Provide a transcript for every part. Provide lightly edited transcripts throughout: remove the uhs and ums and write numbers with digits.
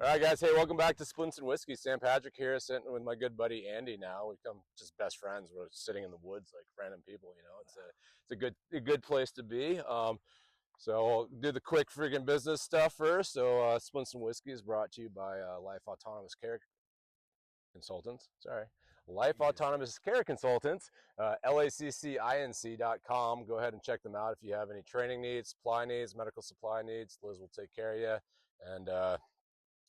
All right, guys. Hey, welcome back to Splints and Whiskey. Sam Patrick here, sitting with my good buddy Andy. Now we've become just best friends. We're sitting in the woods like random people. You know, it's a good place to be. So I'll do the quick freaking business stuff first. So Splints and Whiskey is brought to you by Life Autonomous Care Consultants. Sorry. Life Autonomous Care Consultants, LACCINC.com. Go ahead and check them out if you have any training needs, supply needs, medical supply needs. Liz will take care of you. And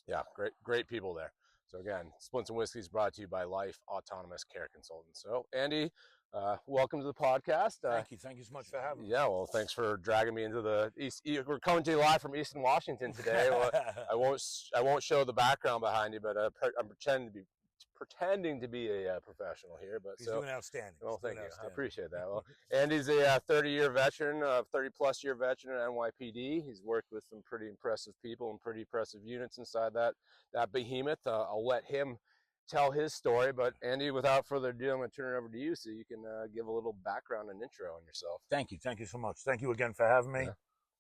yeah, great people there. So again, Splints and Whiskey is brought to you by Life Autonomous Care Consultants. So Andy, welcome to the podcast. Thank you so much for having me. Yeah, well, thanks for dragging me into the East. We're coming to you live from Eastern Washington today. Well, I won't show the background behind you, but I'm pretending to be a professional here. But He's doing outstanding. Well, thank you. I appreciate that. Well, Andy's a 30-year veteran, 30-plus year veteran at NYPD. He's worked with some pretty impressive people and pretty impressive units inside that behemoth. I'll let him tell his story. But Andy, without further ado, I'm going to turn it over to you so you can give a little background and intro on yourself. Thank you so much. Thank you again for having me.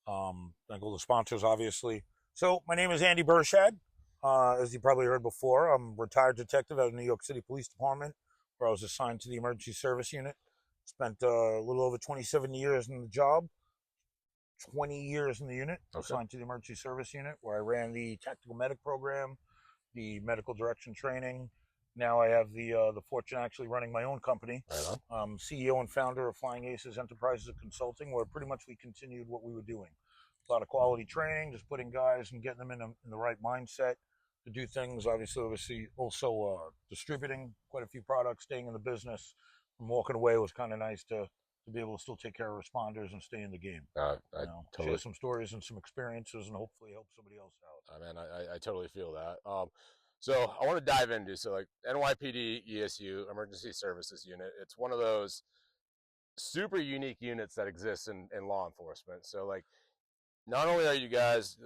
Yeah. Thank all the sponsors, obviously. So my name is Andy Burshad. As you probably heard before, I'm a retired detective at the New York City Police Department, where I was assigned to the Emergency Service Unit. Spent a little over 27 years in the job, 20 years in the unit, assigned to the Emergency Service Unit, where I ran the tactical medic program, the medical direction training. Now I have the fortune of actually running my own company. Right on. CEO and founder of Flying Aces Enterprises of Consulting, where pretty much we continued what we were doing. A lot of quality training, just putting guys and getting them in the right mindset to do things. Obviously, also distributing quite a few products, staying in the business. From walking away, it was kind of nice to be able to still take care of responders and stay in the game. Totally share some stories and some experiences, and hopefully help somebody else out. Man, I totally feel that. So I want to dive into like NYPD ESU Emergency Services Unit. It's one of those super unique units that exists in law enforcement. So like, not only are you guys,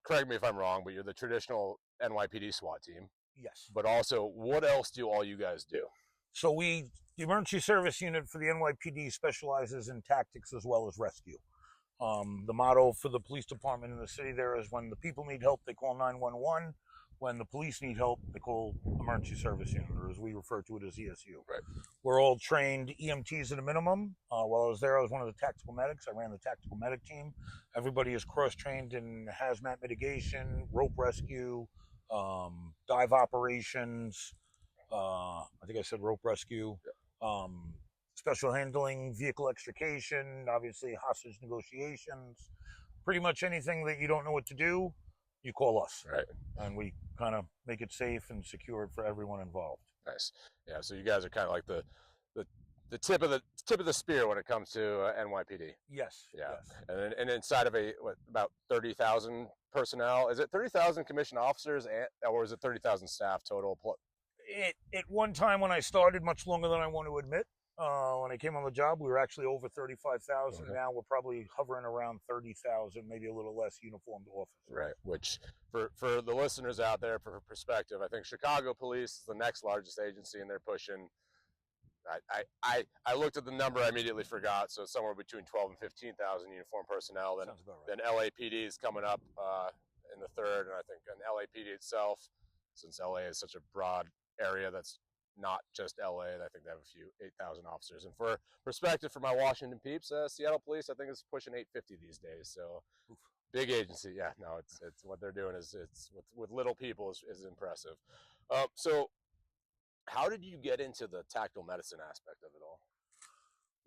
correct me if I'm wrong, but you're the traditional NYPD SWAT team. Yes. But also, what else do all you guys do? So the Emergency Service Unit for the NYPD specializes in tactics as well as rescue. The motto for the police department in the city there is, when the people need help, they call 911. When the police need help, they call Emergency Service Unit, or as we refer to it as ESU. Right. We're all trained EMTs at a minimum. While I was there, I was one of the tactical medics. I ran the tactical medic team. Everybody is cross-trained in hazmat mitigation, rope rescue, dive operations. I think I said rope rescue. Special handling, vehicle extrication, obviously hostage negotiations. Pretty much anything that you don't know what to do, you call us. Right. And we kind of make it safe and secure for everyone involved. Nice. Yeah, so you guys are kind of like the tip of the spear when it comes to NYPD. Yes. Yeah. Yes. And inside of about 30,000 personnel. Is it 30,000 commissioned officers, or is it 30,000 staff total? At one time when I started, much longer than I want to admit, when I came on the job, we were actually over 35,000. Okay. Now we're probably hovering around 30,000, maybe a little less uniformed officers. Right. Which, for the listeners out there, for perspective, I think Chicago Police is the next largest agency, and they're pushing. I looked at the number, I immediately forgot. So somewhere between 12 and 15,000 uniformed personnel. Then, sounds about right. Then LAPD is coming up in the third, and I think an LAPD itself, since LA is such a broad area that's not just LA, I think they have a few 8,000 officers. And for perspective, for my Washington peeps, Seattle Police, I think is pushing 850 these days. So big agency. Yeah, no, it's what they're doing is with little people is impressive. So how did you get into the tactical medicine aspect of it all?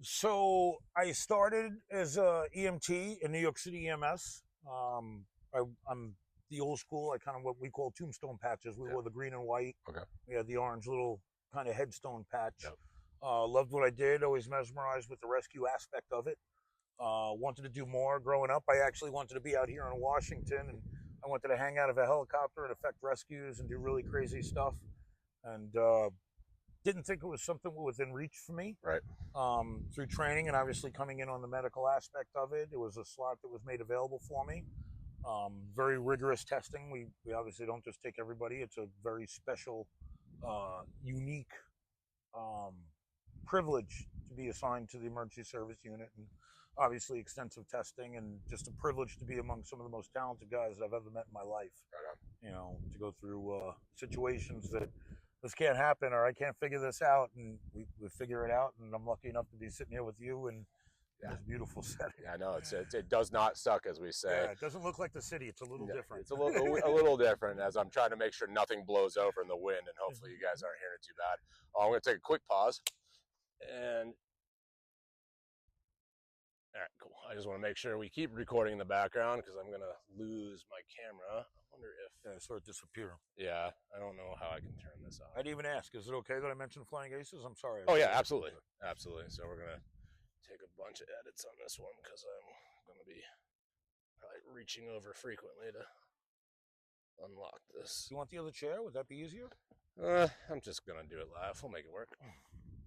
So I started as a EMT in New York City EMS. I'm the old school. I kind of what we call tombstone patches. We wore the green and white. Okay. We had the orange little kind of headstone patch. Yep. Loved what I did. Always mesmerized with the rescue aspect of it. Wanted to do more growing up. I actually wanted to be out here in Washington, and I wanted to hang out of a helicopter and effect rescues and do really crazy stuff. And didn't think it was something within reach for me. Right. Through training and obviously coming in on the medical aspect of it, it was a slot that was made available for me. Very rigorous testing. We obviously don't just take everybody. It's a very special, unique privilege to to be assigned to the emergency service unit, and obviously extensive testing, and just a privilege to be among some of the most talented guys I've ever met in my life. Right on. You know, to go through situations that this can't happen or I can't figure this out, and we figure it out. And I'm lucky enough to be sitting here with you and this beautiful setting. Yeah, I know it does not suck, as we say. Yeah, it doesn't look like the city. It's a little different. It's a little different, as I'm trying to make sure nothing blows over in the wind, and hopefully you guys aren't hearing it too bad. I'm going to take a quick pause, and all right, cool. I just want to make sure we keep recording in the background because I'm going to lose my camera. I wonder if sort of disappear. Yeah, I don't know how I can turn this off. I'd even ask, is it okay that I mention Flying Aces? I'm sorry. Oh yeah, absolutely, absolutely. So we're gonna take a bunch of edits on this one because I'm gonna be probably reaching over frequently to unlock this. You want the other chair? Would that be easier? I'm just gonna do it live. We'll make it work.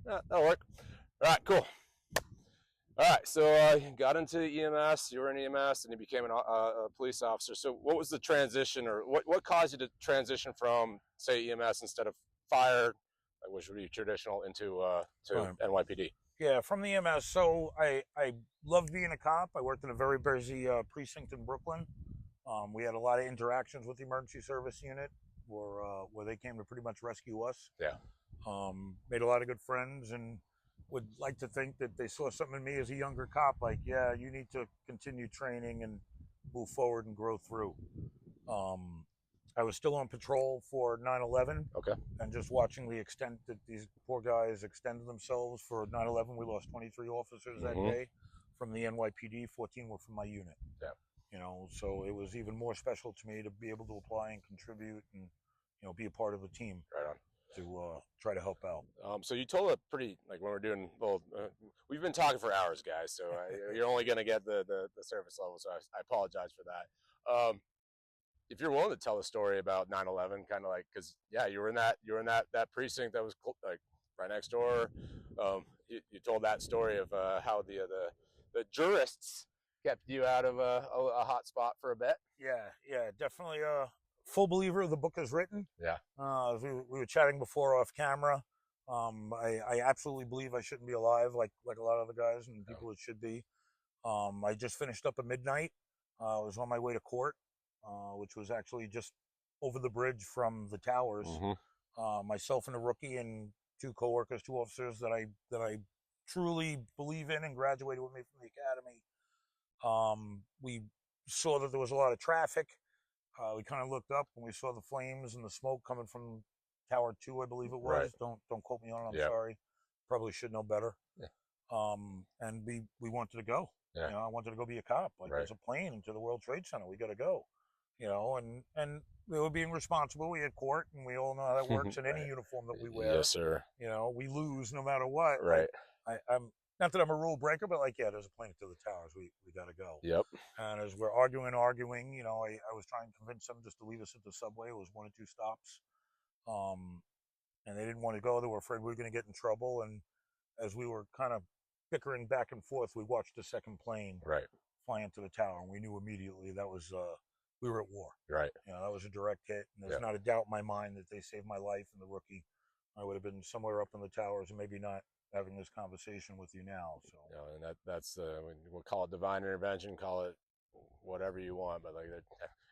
Yeah, that'll work. All right, cool. All right, so you got into EMS, you were in EMS, and you became a police officer. So what was the transition, or what caused you to transition from, say, EMS instead of fire, which would be traditional, into NYPD? Yeah, from the EMS. So I loved being a cop. I worked in a very busy precinct in Brooklyn. We had a lot of interactions with the emergency service unit where they came to pretty much rescue us. Yeah. Made a lot of good friends, and would like to think that they saw something in me as a younger cop, like, yeah, you need to continue training and move forward and grow through. I was still on patrol for 9/11. Okay. And just watching the extent that these poor guys extended themselves for 9/11, we lost 23 officers that day from the NYPD. 14 were from my unit. Yeah. You know, so it was even more special to me to be able to apply and contribute and, you know, be a part of the team. Right on. To try to help out. So you told a pretty, like, when we're doing, well, we've been talking for hours, guys, so you're only going to get the surface level, so I apologize for that. If you're willing to tell a story about 9/11, kind of like, because yeah, you were in that precinct that was like right next door. You told that story of how the jurists kept you out of a hot spot for a bit. Yeah, definitely. Full believer the book is written. Yeah. We were chatting before off camera. I absolutely believe I shouldn't be alive like a lot of the guys and people that should be. I just finished up at midnight. I was on my way to court, which was actually just over the bridge from the towers. Myself and a rookie and two coworkers, two officers that I truly believe in and graduated with me from the academy. We saw that there was a lot of traffic. We kind of looked up and we saw the flames and the smoke coming from Tower 2, I believe it was. Right. Don't quote me on it. I'm sorry. Probably should know better. Yeah. And we wanted to go. Yeah. You know, I wanted to go be a cop. Like, there's a plane into the World Trade Center. We got to go. You know, and we were being responsible. We had court, and we all know how that works in any uniform that we wear. Yes, sir. You know, we lose no matter what. Right. I'm not that I'm a rule breaker, but like, yeah, there's a plane to the towers. We got to go. Yep. And as we're arguing, you know, I was trying to convince them just to leave us at the subway. It was 1 or 2 stops. And they didn't want to go. They were afraid we were going to get in trouble. And as we were kind of bickering back and forth, we watched a second plane fly into the tower. And we knew immediately that was, we were at war. Right. You know, that was a direct hit. And there's not a doubt in my mind that they saved my life and the rookie. I would have been somewhere up in the towers and maybe not having this conversation with you now. So, you know, and that's we'll call it divine intervention, call it whatever you want, but like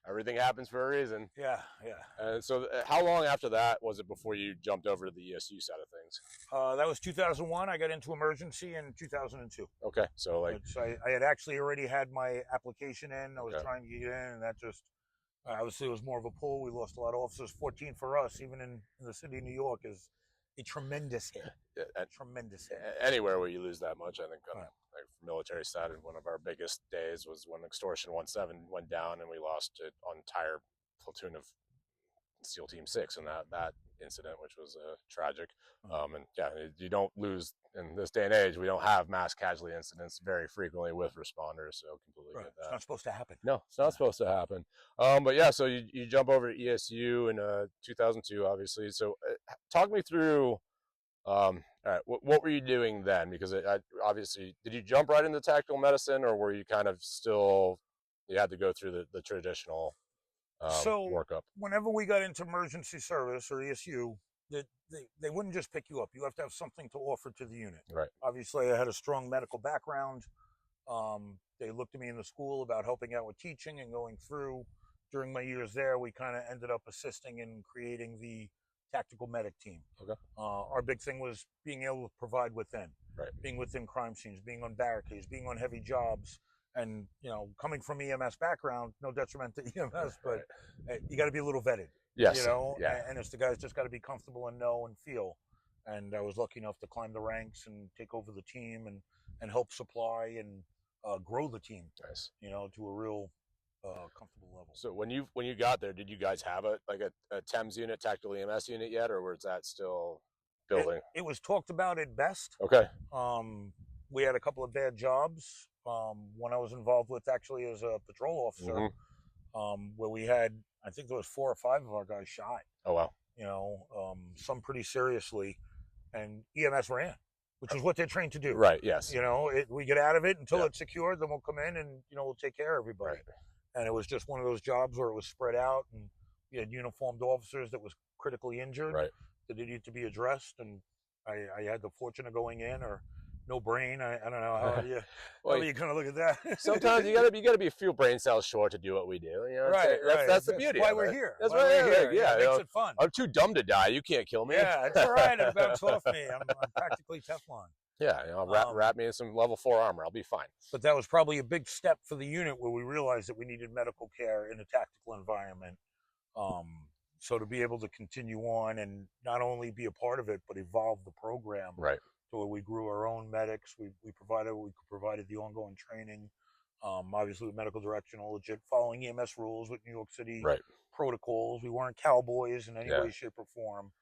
everything happens for a reason. Yeah. And so how long after that was it before you jumped over to the ESU side of things? That was 2001. I got into emergency in 2002. Okay, so like I had actually already had my application in. I was trying to get in, and that just obviously it was more of a pull. We lost a lot of officers. 14 for us, even in the city of New York, is a tremendous hit. Tremendous hit. Anywhere where you lose that much, I think on like military side, one of our biggest days was when Extortion 17 went down and we lost an entire platoon of SEAL Team 6 in that incident, which was tragic. And yeah, you don't lose in this day and age. We don't have mass casualty incidents very frequently with responders, so completely get that. It's not supposed to happen. No, it's not supposed to happen. But yeah, so you jump over to ESU in 2002, obviously. So talk me through. All right, what were you doing then? Because obviously, did you jump right into tactical medicine, or were you kind of still? You had to go through the traditional workup. Whenever we got into emergency service or ESU, they wouldn't just pick you up. You have to have something to offer to the unit. Right. Obviously, I had a strong medical background. They looked at me in the school about helping out with teaching and going through. During my years there, we kind of ended up assisting in creating the tactical medic team. Okay. Our big thing was being able to provide within, right. being within crime scenes, being on barricades, being on heavy jobs. And, you know, coming from EMS background, no detriment to EMS, but you got to be a little vetted. Yes. You know, yeah. And it's the guys just got to be comfortable and know and feel. And I was lucky enough to climb the ranks and take over the team and help supply and grow the team. Nice. You know, to a real comfortable level. So when you got there, did you guys have a TEMS unit, tactical EMS unit yet, or was that still building? It was talked about at best. Okay. We had a couple of bad jobs. One I was involved with actually as a patrol officer, where we had, I think there was 4 or 5 of our guys shot. Oh wow. You know, some pretty seriously, and EMS ran, which is what they're trained to do. Right. Yes. You know, we get out of it until it's secured, then we'll come in and, you know, we'll take care of everybody. Right. And it was just one of those jobs where it was spread out, and we had uniformed officers that was critically injured that needed to be addressed. And I had the fortune of going in, or no brain. I don't know how you kind of look at that. Sometimes you gotta be a few brain cells short to do what we do. You know, right. That's the beauty. That's why we're here. That's why we're here. Yeah, it makes it fun. I'm too dumb to die. You can't kill me. Yeah, it's all right. It bounced off me. I'm practically Teflon. Yeah, you know, wrap me in some level 4 armor. I'll be fine. But that was probably a big step for the unit, where we realized that we needed medical care in a tactical environment. So to be able to continue on and not only be a part of it, but evolve the program. Right. So where we grew our own medics. We provided the ongoing training. Obviously with medical direction, all legit, following EMS rules with New York City protocols. We weren't cowboys in any way, shape, or form.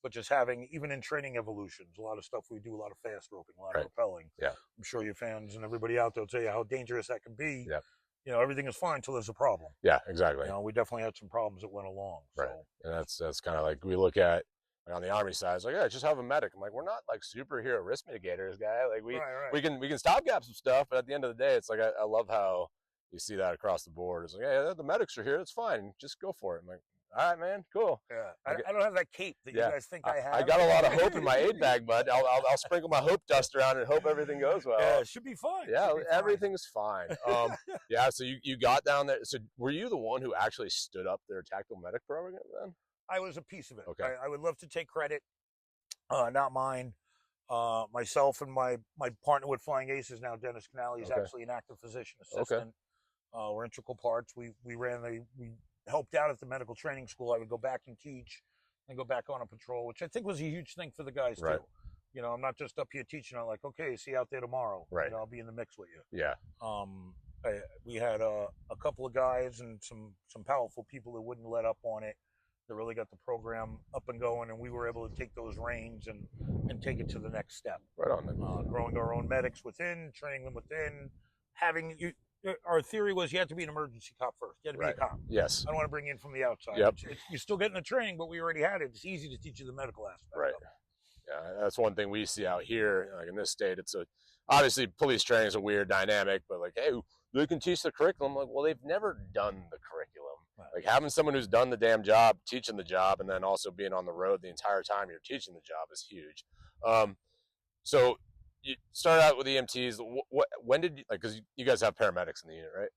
But just having, even in training evolutions, a lot of stuff we do, a lot of fast roping, a lot of rappelling. Yeah. I'm sure your fans and everybody out there will tell you how dangerous that can be. Yeah. You know, everything is fine until there's a problem. Yeah, exactly. You know, we definitely had some problems that went along. Right. So. And that's kind of like, we look at, like on the Army side, it's like, yeah, just have a medic. I'm like, we're not like superhero risk mitigators, guy. Like we can stopgap some stuff, but at the end of the day, it's like, I love how you see that across the board. It's like, yeah, the medics are here. It's fine. Just go for it. I'm like, all right, man, cool. Yeah, I don't have that cape that you guys think I have. I got a lot of hope in my aid bag, bud. I'll sprinkle my hope dust around and hope everything goes well. Yeah, it should be fine. Yeah, everything's fine. Yeah, so you got down there. So were you the one who actually stood up their tactical medic program then? I was a piece of it. Okay. I would love to take credit, not mine. Myself and my partner with Flying Aces now, Dennis Canale, is actually an active physician assistant. We're integral parts. We helped out at the medical training school. I would go back and teach and go back on a patrol, which I think was a huge thing for the guys too. You know, I'm not just up here teaching. I'm like, okay, see you out there tomorrow. Right. You know, I'll be in the mix with you. Yeah. We had a couple of guys and some powerful people that wouldn't let up on it, that really got the program up and going, and we were able to take those reins and take it to the next step. Right on. Growing our own medics within, training them within, our theory was you had to be an emergency cop first. You had to be a cop. Yes. I don't want to bring you in from the outside. Yep. You're still getting the training, but we already had it. It's easy to teach you the medical aspect. Right. Yeah, that's one thing we see out here. Like in this state, obviously police training is a weird dynamic, but like, hey, they can teach the curriculum. Like, well, they've never done the curriculum. Right. Like having someone who's done the damn job, teaching the job, and then also being on the road the entire time you're teaching the job is huge. So you started out with EMTs. When did you, like, because you guys have paramedics in the unit, right?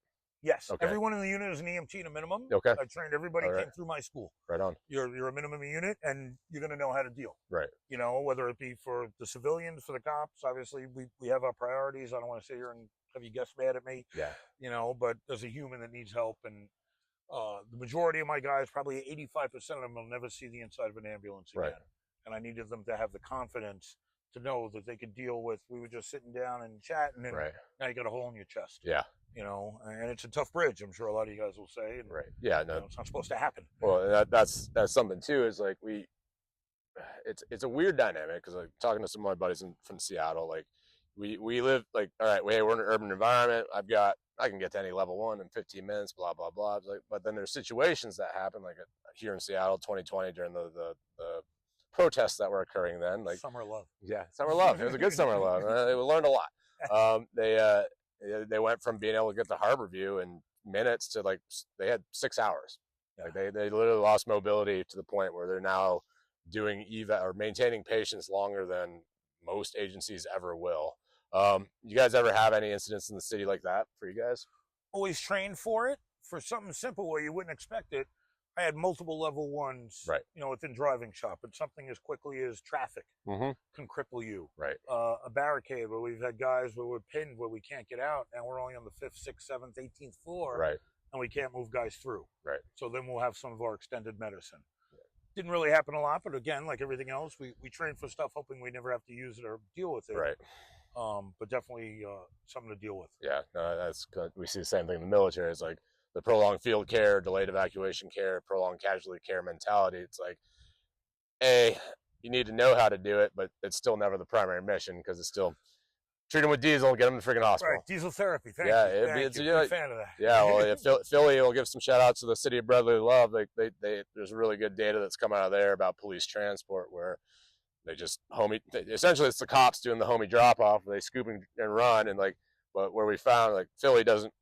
Yes. Okay. Everyone in the unit is an EMT at a minimum. Okay. I trained everybody came through my school. Right on. You're a minimum unit, and you're going to know how to deal. Right. You know, whether it be for the civilians, for the cops. Obviously, we have our priorities. I don't want to sit here and have you guess mad at me. Yeah. You know, but there's a human that needs help, and the majority of my guys, probably 85% of them, will never see the inside of an ambulance again. Right. And I needed them to have the confidence to know that they could deal with. We were just sitting down and chatting, and now you got a hole in your chest. Yeah. You know, and it's a tough bridge. I'm sure a lot of you guys will say. And, Yeah. No, you know, it's not supposed to happen. Well, that's something too. Is like it's a weird dynamic, because like talking to some of my buddies from Seattle, like we live like, all right, we're in an urban environment. I can get to any level 1 in 15 minutes. Blah blah blah. Like, but then there's situations that happen, like here in Seattle, 2020 during the protests that were occurring then, like summer love. Yeah, summer love. It was a good summer love. We learned a lot. They went from being able to get to Harborview in minutes to like they had 6 hours. Like they literally lost mobility to the point where they're now doing or maintaining patients longer than most agencies ever will. You guys ever have any incidents in the city like that for you guys? Always trained for it, for something simple where you wouldn't expect it. I had multiple level ones, Right. within driving shop, but something as quickly as traffic can cripple you. Right. A barricade where we've had guys where we're pinned where we can't get out, and we're only on the 5th, 6th, 7th, 18th floor, Right. and we can't move guys through. Right. So then we'll have some of our extended medicine. Didn't really happen a lot, but again, like everything else, we train for stuff hoping we never have to use it or deal with it. Right. But definitely something to deal with. Yeah, no, that's good. We see the same thing in the military. It's like the prolonged field care, delayed evacuation care, prolonged casualty care mentality. It's like, you need to know how to do it, but it's still never the primary mission because it's still treat them with diesel, get them to the freaking hospital. Right, diesel therapy. Thank you. It's Big fan of that. Yeah, well, Philly will give some shout outs to the city of brotherly love. There's really good data that's come out of there about police transport where they just essentially it's the cops doing the homie drop off. They scoop and run, and but where we found Philly doesn't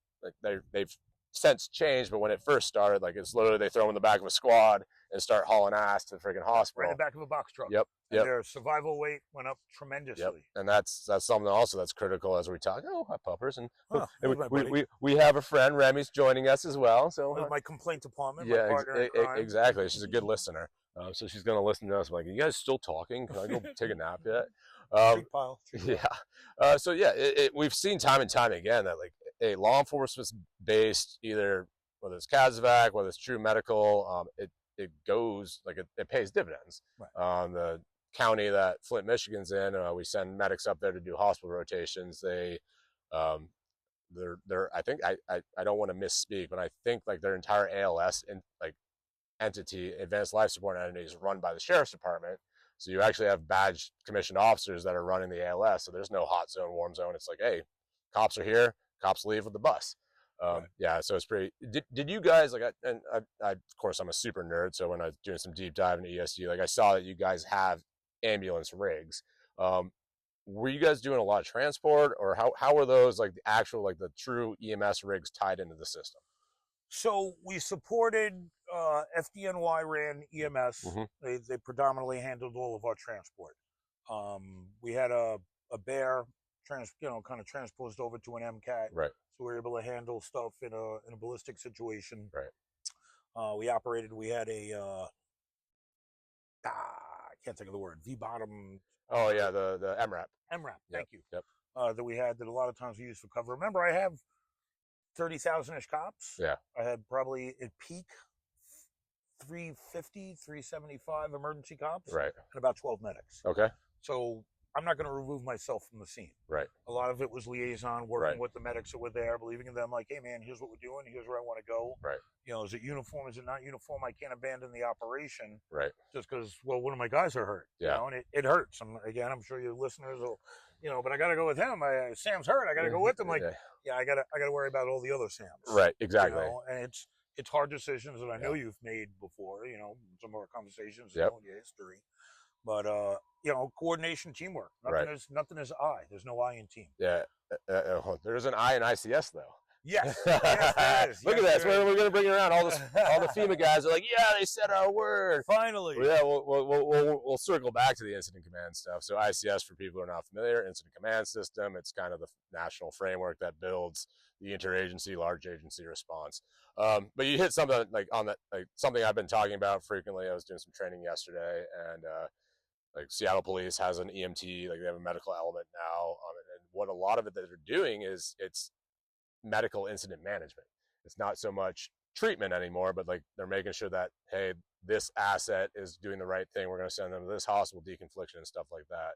they've since changed, but when it first started, it's literally they throw them in the back of a squad and start hauling ass to the freaking hospital. Right in the back of a box truck. Yep. And their survival rate went up tremendously. Yep. And that's something also that's critical as we talk. Oh, hi puppers, and we have a friend, Remy's joining us as well. So my complaint department. Yeah, my partner in crime. Exactly. She's a good listener. So she's going to listen to us. Like, are you guys still talking? Can I go take a nap yet? Treat pile. Yeah. So yeah, we've seen time and time again that a law enforcement based, either whether it's CASEVAC, whether it's True Medical, it goes it pays dividends. Right. The county that Flint, Michigan's in, we send medics up there to do hospital rotations. They're I think I don't want to misspeak, but I think their entire ALS entity, advanced life support entity, is run by the sheriff's department. So you actually have badge commissioned officers that are running the ALS. So there's no hot zone, warm zone. It's hey, cops are here, cops leave with the bus. Right. Yeah, so it's pretty. Did you guys I of course I'm a super nerd, so when I was doing some deep dive into ESG, I saw that you guys have ambulance rigs. Were you guys doing a lot of transport, or how were those the actual the true EMS rigs tied into the system? So we supported FDNY ran EMS. They predominantly handled all of our transport. We had a bear kind of transposed over to an MCAT. Right. So we were able to handle stuff in a ballistic situation. Right. We had a I can't think of the word, V-bottom. Oh yeah, the MRAP. MRAP, thank you. Yep. That we had that a lot of times we used for cover. Remember, I have 30,000-ish cops. Yeah. I had probably at peak 350, 375 emergency cops. Right. And about 12 medics. Okay. So I'm not going to remove myself from the scene. Right. A lot of it was liaison, working with the medics that were there, believing in them, hey man, here's what we're doing, here's where I want to go. Right. Is it uniform? Is it not uniform? I can't abandon the operation. Right. Just because, one of my guys are hurt. Yeah. And it hurts. I'm sure your listeners will, but I got to go with him. Sam's hurt. I got to go with him. I got to worry about all the other Sams. Right. Exactly. And it's hard decisions that I know you've made before. Some of our conversations, your history. But coordination, teamwork. Nothing is I. There's no I in team. Yeah. There's an I in ICS though. Yes. There is. Look at that. We're going to bring around all the FEMA guys are they said our word. Finally. Well, yeah, we'll circle back to the incident command stuff. So ICS, for people who are not familiar, incident command system. It's kind of the national framework that builds the interagency, large agency response. But you hit something on that, something I've been talking about frequently. I was doing some training yesterday, and Seattle Police has an EMT. They have a medical element now, and what a lot of it that they're doing is it's medical incident management. It's not so much treatment anymore, but they're making sure that, hey, this asset is doing the right thing. We're going to send them to this hospital, deconfliction and stuff like that.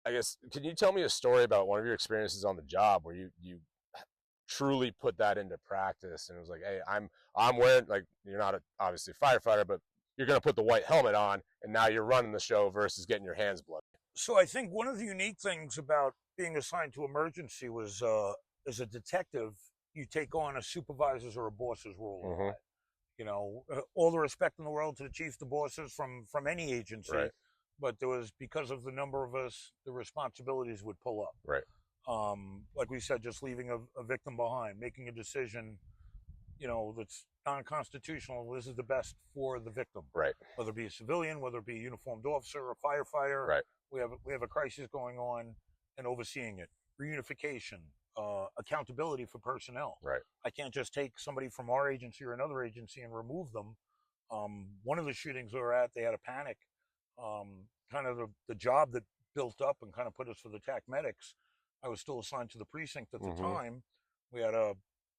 I guess, can you tell me a story about one of your experiences on the job where you truly put that into practice and it was hey, I'm wearing, you're not obviously a firefighter, but you're going to put the white helmet on and now you're running the show versus getting your hands bloody? So I think one of the unique things about being assigned to emergency was, as a detective, you take on a supervisor's or a boss's role. All the respect in the world to the chiefs, the bosses from any agency. Right. But there was, because of the number of us, the responsibilities would pull up. Right. Like we said, just leaving a victim behind, making a decision, that's non-constitutional. This is the best for the victim, Right. whether it be a civilian, whether it be a uniformed officer or firefighter. Right. We have a crisis going on, and overseeing it. Reunification, accountability for personnel. Right. I can't just take somebody from our agency or another agency and remove them. One of the shootings we were at, they had a panic. Kind of the job that built up and kind of put us for the TAC medics. I was still assigned to the precinct at the time. We had a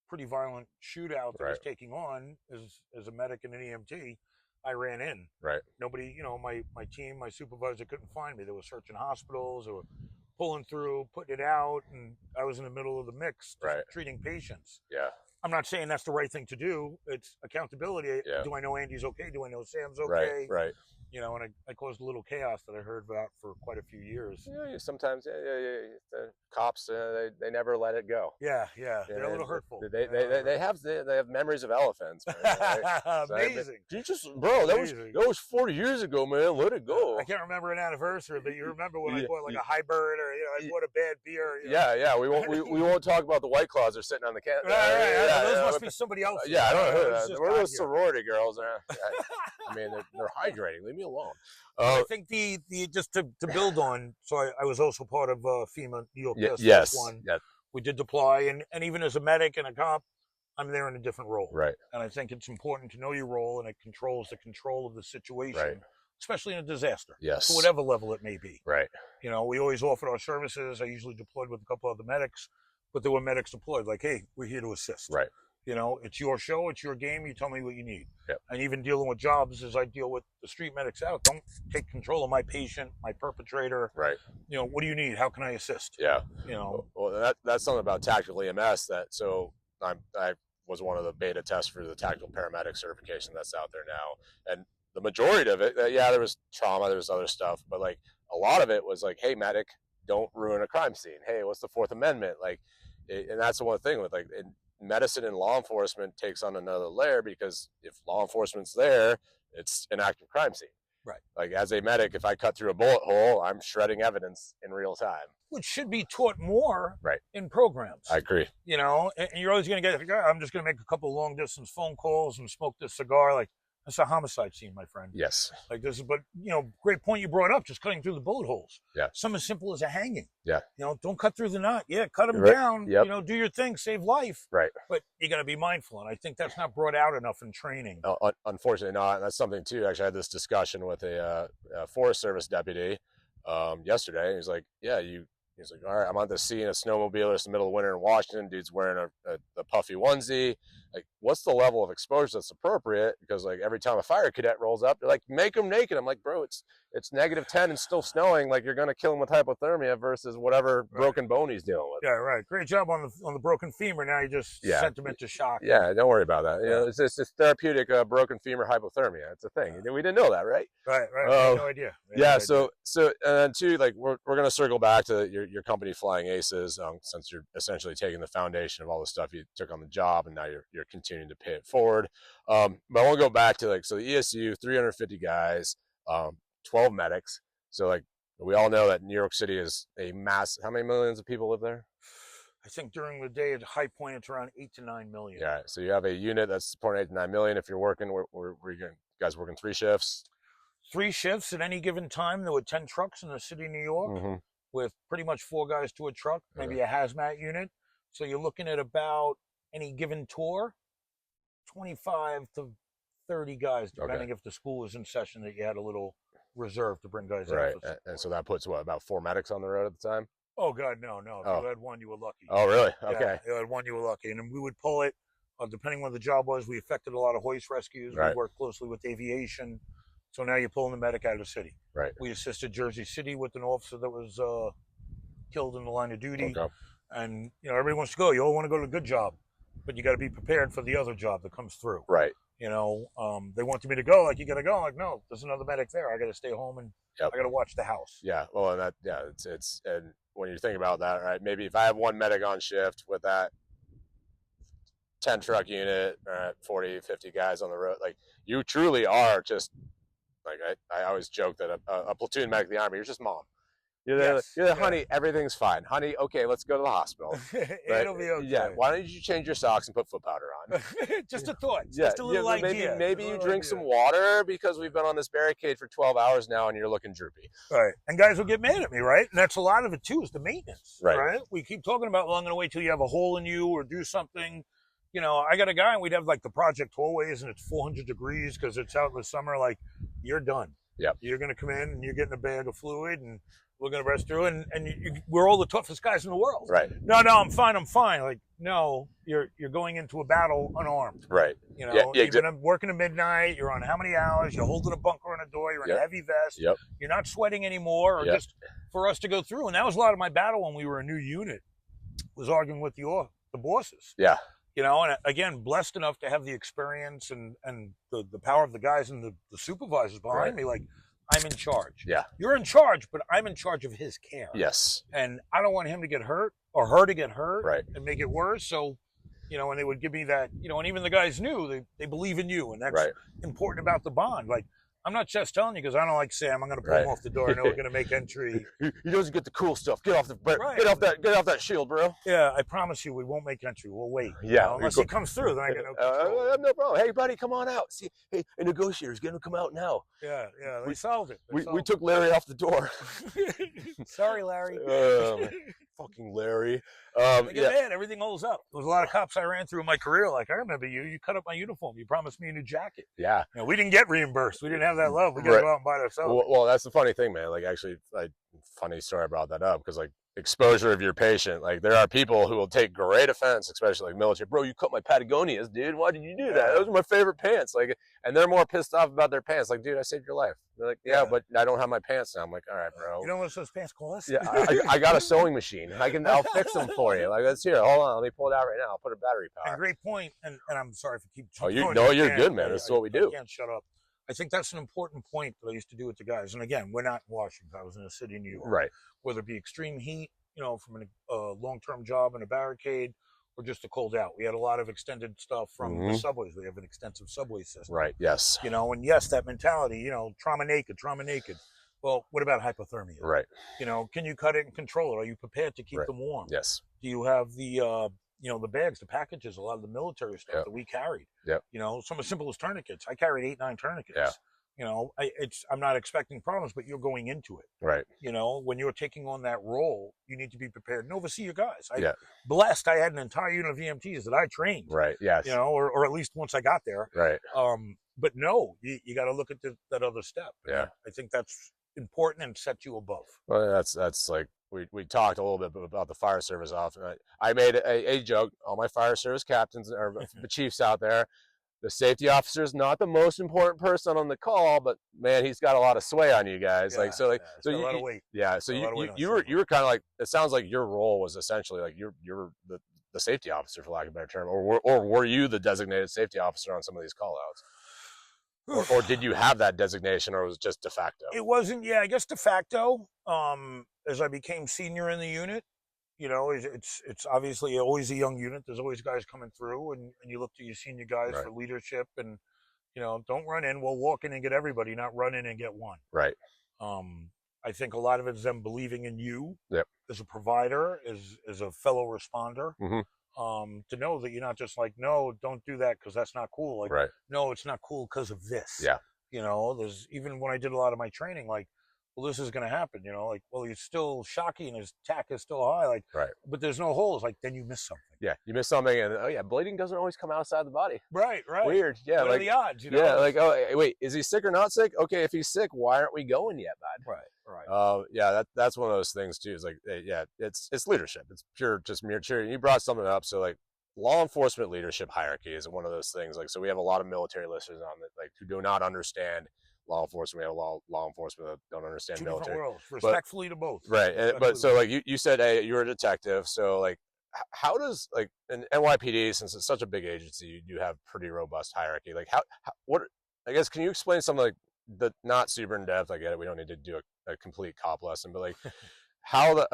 pretty violent shootout that was taking on as a medic and an EMT. I ran in. Right. Nobody, my team, my supervisor couldn't find me. They were searching hospitals or pulling through, putting it out, and I was in the middle of the mix, treating patients. Yeah. I'm not saying that's the right thing to do. It's accountability. Yeah. Do I know Andy's okay? Do I know Sam's okay? Right. And I caused a little chaos that I heard about for quite a few years. Yeah, sometimes the cops they never let it go. Yeah, they're a little hurtful. They have memories of elephants. Man, right? Amazing. You just that was 40 years ago, man. Let it go. I can't remember an anniversary, but you remember when I bought like a hybrid or I bought a bad beer. Yeah. We won't talk about the White Claws they're sitting on the can. Right. Those must be somebody else. Yeah, I don't know. Where are those sorority girls? I mean, they're hydrating. Leave me alone. I think the just to build on. So I was also part of FEMA New York. Yes. One. Yes. We did deploy, and even as a medic and a cop, I'm there in a different role. Right. And I think it's important to know your role, and it controls the control of the situation, especially in a disaster. Yes. To whatever level it may be. Right. We always offered our services. I usually deployed with a couple of the medics, but there were medics deployed. Like, hey, we're here to assist. Right. It's your show, it's your game. You tell me what you need. Yep. And even dealing with jobs as I deal with the street medics out, don't take control of my patient, my perpetrator. Right. What do you need? How can I assist? Yeah. Well, that's something about tactical EMS I was one of the beta tests for the tactical paramedic certification that's out there now. And the majority of it, there was trauma, there was other stuff, but like a lot of it was like, hey, medic, don't ruin a crime scene. Hey, what's the Fourth Amendment? And that's the one thing with medicine and law enforcement takes on another layer, because if law enforcement's there, it's an active crime scene. Right. Like as a medic, if I cut through a bullet hole, I'm shredding evidence in real time. Which should be taught more in programs. I agree. And you're always going to get, I'm just going to make a couple long distance phone calls and smoke this cigar. Like, that's a homicide scene, my friend. Yes. Like this is, but great point you brought up, just cutting through the bullet holes. Yeah. Something as simple as a hanging. Yeah. Don't cut through the knot. Yeah, cut them down. Yep. Do your thing, save life. Right. But you got to be mindful, and I think that's not brought out enough in training. Unfortunately not. And that's something too. Actually, I had this discussion with a Forest Service deputy yesterday. He's like, he's like, all right, I'm on the scene, a snowmobile. It's the middle of winter in Washington. Dude's wearing a puffy onesie. Like, what's the level of exposure that's appropriate? Because like every time a fire cadet rolls up, they're like, make him naked. I'm like, bro, it's -10 and still snowing. Like, you're gonna kill him with hypothermia versus whatever broken bone he's dealing with. Yeah, right. Great job on the broken femur. Now you just sent him into shock. Yeah, don't worry about that. It's therapeutic broken femur hypothermia. It's a thing. We didn't know that, right? Right. I had no idea. So and then too, like we're gonna circle back to your company, Flying Aces, since you're essentially taking the foundation of all the stuff you took on the job, and now you're continuing to pay it forward. But I want to go back to the ESU, 350 guys, 12 medics. So like we all know that New York City is a mass. How many millions of people live there? I think during the day at high point it's around 8 to 9 million. Yeah. So you have a unit that's supporting 8 to 9 million. If you're working, you guys working 3 shifts? 3 shifts at any given time. There were 10 trucks in the city of New York, with pretty much 4 guys to a truck, maybe a hazmat unit. So you're looking at about any given tour, 25 to 30 guys, depending if the school was in session, that you had a little reserve to bring guys out. Right. And so that puts about 4 medics on the road at the time? Oh, God, no. If you had one, you were lucky. Oh, really? Okay. Yeah, you had one, you were lucky. And then we would pull it, depending on what the job was. We effected a lot of hoist rescues. We worked closely with aviation. So now you're pulling the medic out of the city. Right. We assisted Jersey City with an officer that was killed in the line of duty. Okay. And, everybody wants to go. You all want to go to a good job, but you got to be prepared for the other job that comes through. Right. They wanted me to go. Like, you got to go. I'm like, no, there's another medic there. I got to stay home and I got to watch the house. Yeah. Well, and it's and when you think about that, right? Maybe if I have one medic on shift with that 10 truck unit, 40, 50 guys on the road, like you truly are just like, I always joke that a platoon medic of the Army, you're just mom. You're there, honey, everything's fine. Honey, okay, let's go to the hospital. It'll be okay. Yeah, why don't you change your socks and put foot powder on? Just a thought. Just a little idea. Maybe you drink some water because we've been on this barricade for 12 hours now and you're looking droopy. Right. And guys will get mad at me, right? And that's a lot of it too, is the maintenance. Right. We keep talking about, well, I'm going to wait till you have a hole in you or do something. You know, I got a guy and we'd have like the project hallways and it's 400 degrees because it's out in the summer. Like, you're done. Yep. You're going to come in and you're getting a bag of fluid and we're going to rest through and we're all the toughest guys in the world. Right. No, I'm fine. Like, no, you're going into a battle unarmed. Right. You know, you've been working at midnight. You're on how many hours? You're holding a bunker on a door. You're in a heavy vest. Yep. You're not sweating anymore, or just for us to go through. And that was a lot of my battle when we were a new unit. Was arguing with the bosses. Yeah. You know, and again, blessed enough to have the experience and the power of the guys and the supervisors behind me. Like, I'm in charge. Yeah. You're in charge, but I'm in charge of his care. Yes. And I don't want him to get hurt or her to get hurt and make it worse. So, you know, and they would give me that, you know, and even the guys knew they believe in you. And that's important about the bond. Like, I'm not just telling you because I don't like Sam. I'm going to pull him off the door. I know we're going to make entry. He doesn't get the cool stuff. Get off that shield, bro. Yeah, I promise you, we won't make entry. We'll wait. Yeah, you know, unless he comes through, then I get no control. No problem. Hey, buddy, come on out. See, hey, negotiators, get him to come out now. Yeah, we solved it. We took Larry off the door. Sorry, Larry. Fucking Larry. Man, everything holds up. There was a lot of cops I ran through in my career. Like, I remember you. You cut up my uniform. You promised me a new jacket. Yeah. You know, we didn't get reimbursed. We didn't have that love. We got to go out and buy it ourselves. Well, that's the funny thing, man. Like, actually, funny story. I brought that up because, like, exposure of your patient. Like, there are people who will take great offense, especially like military. Bro, you cut my Patagonias, dude. Why did you do that? Those are my favorite pants. Like, and they're more pissed off about their pants. Like, dude, I saved your life. They're like, yeah, but I don't have my pants now. I'm like, all right, bro. You know what those pants cost? Yeah, I got a sewing machine. I'll fix them for you. Like, let's hear. Hold on, let me pull it out right now. I'll put a battery power. And great point. And I'm sorry for keep. You're good, man. That's what we do. I can't shut up. I think that's an important point that I used to do with the guys. And again, we're not in Washington. I was in a city in New York. Right. Whether it be extreme heat, you know, from a long-term job in a barricade, or just a cold out. We had a lot of extended stuff from the subways. We have an extensive subway system. Right. Yes. You know, and yes, that mentality, you know, trauma naked. Well, what about hypothermia? Right. You know, can you cut it and control it? Are you prepared to keep them warm? Yes. Do you have the, you know, the bags, the packages, a lot of the military stuff that we carried? Yep. You know, some as simple as tourniquets. I carried 8, 9 tourniquets. Yeah. You know, I'm not expecting problems, but you're going into it. Right. You know, when you're taking on that role, you need to be prepared and oversee your guys. Blessed, I had an entire unit of EMTs that I trained. Right. Yes. You know, or at least once I got there. Right. But no, you got to look at that other step. Yeah. I think that's important and sets you above. Well, that's like we talked a little bit about the fire service often. I made a joke. All my fire service captains or the chiefs out there. The safety officer is not the most important person on the call, but man, he's got a lot of sway on you guys. Yeah, so a lot of weight. Yeah. So you were kind of like, it sounds like your role was essentially like you're the safety officer, for lack of a better term, or were you the designated safety officer on some of these call outs? Or did you have that designation, or was it just de facto? It wasn't. Yeah, I guess de facto. As I became senior in the unit, you know, it's obviously always a young unit. There's always guys coming through, and you look to your senior guys for leadership. And, you know, don't run in. We'll walk in and get everybody, not run in and get one. Right. I think a lot of it is them believing in you as a provider, as a fellow responder. To know that you're not just like, no, don't do that because that's not cool. Like, no, it's not cool because of this. Yeah. You know, there's even when I did a lot of my training, like, well, this is going to happen, you know, like, well, he's still shocky and his tack is still high, like, but there's no holes. Like, then you miss something. Yeah, you miss something, and bleeding doesn't always come outside the body. Right. Weird. Yeah, what are the odds? You know? Yeah, like, oh, wait, is he sick or not sick? Okay, if he's sick, why aren't we going yet, bud? Right. Yeah, that's one of those things too. Is like, it's leadership. It's just mere cheering. You brought something up, so like, law enforcement leadership hierarchy is one of those things. Like, so we have a lot of military listeners on that, like, who do not understand law enforcement. We have law enforcement that don't understand Two military. Different worlds. Respectfully to both. Right. But so like you said, hey, you're a detective. So like, how does like an NYPD, since it's such a big agency, you do have pretty robust hierarchy. Like what, I guess, can you explain something like the, not super in depth? I get it. We don't need to do a complete cop lesson, but like how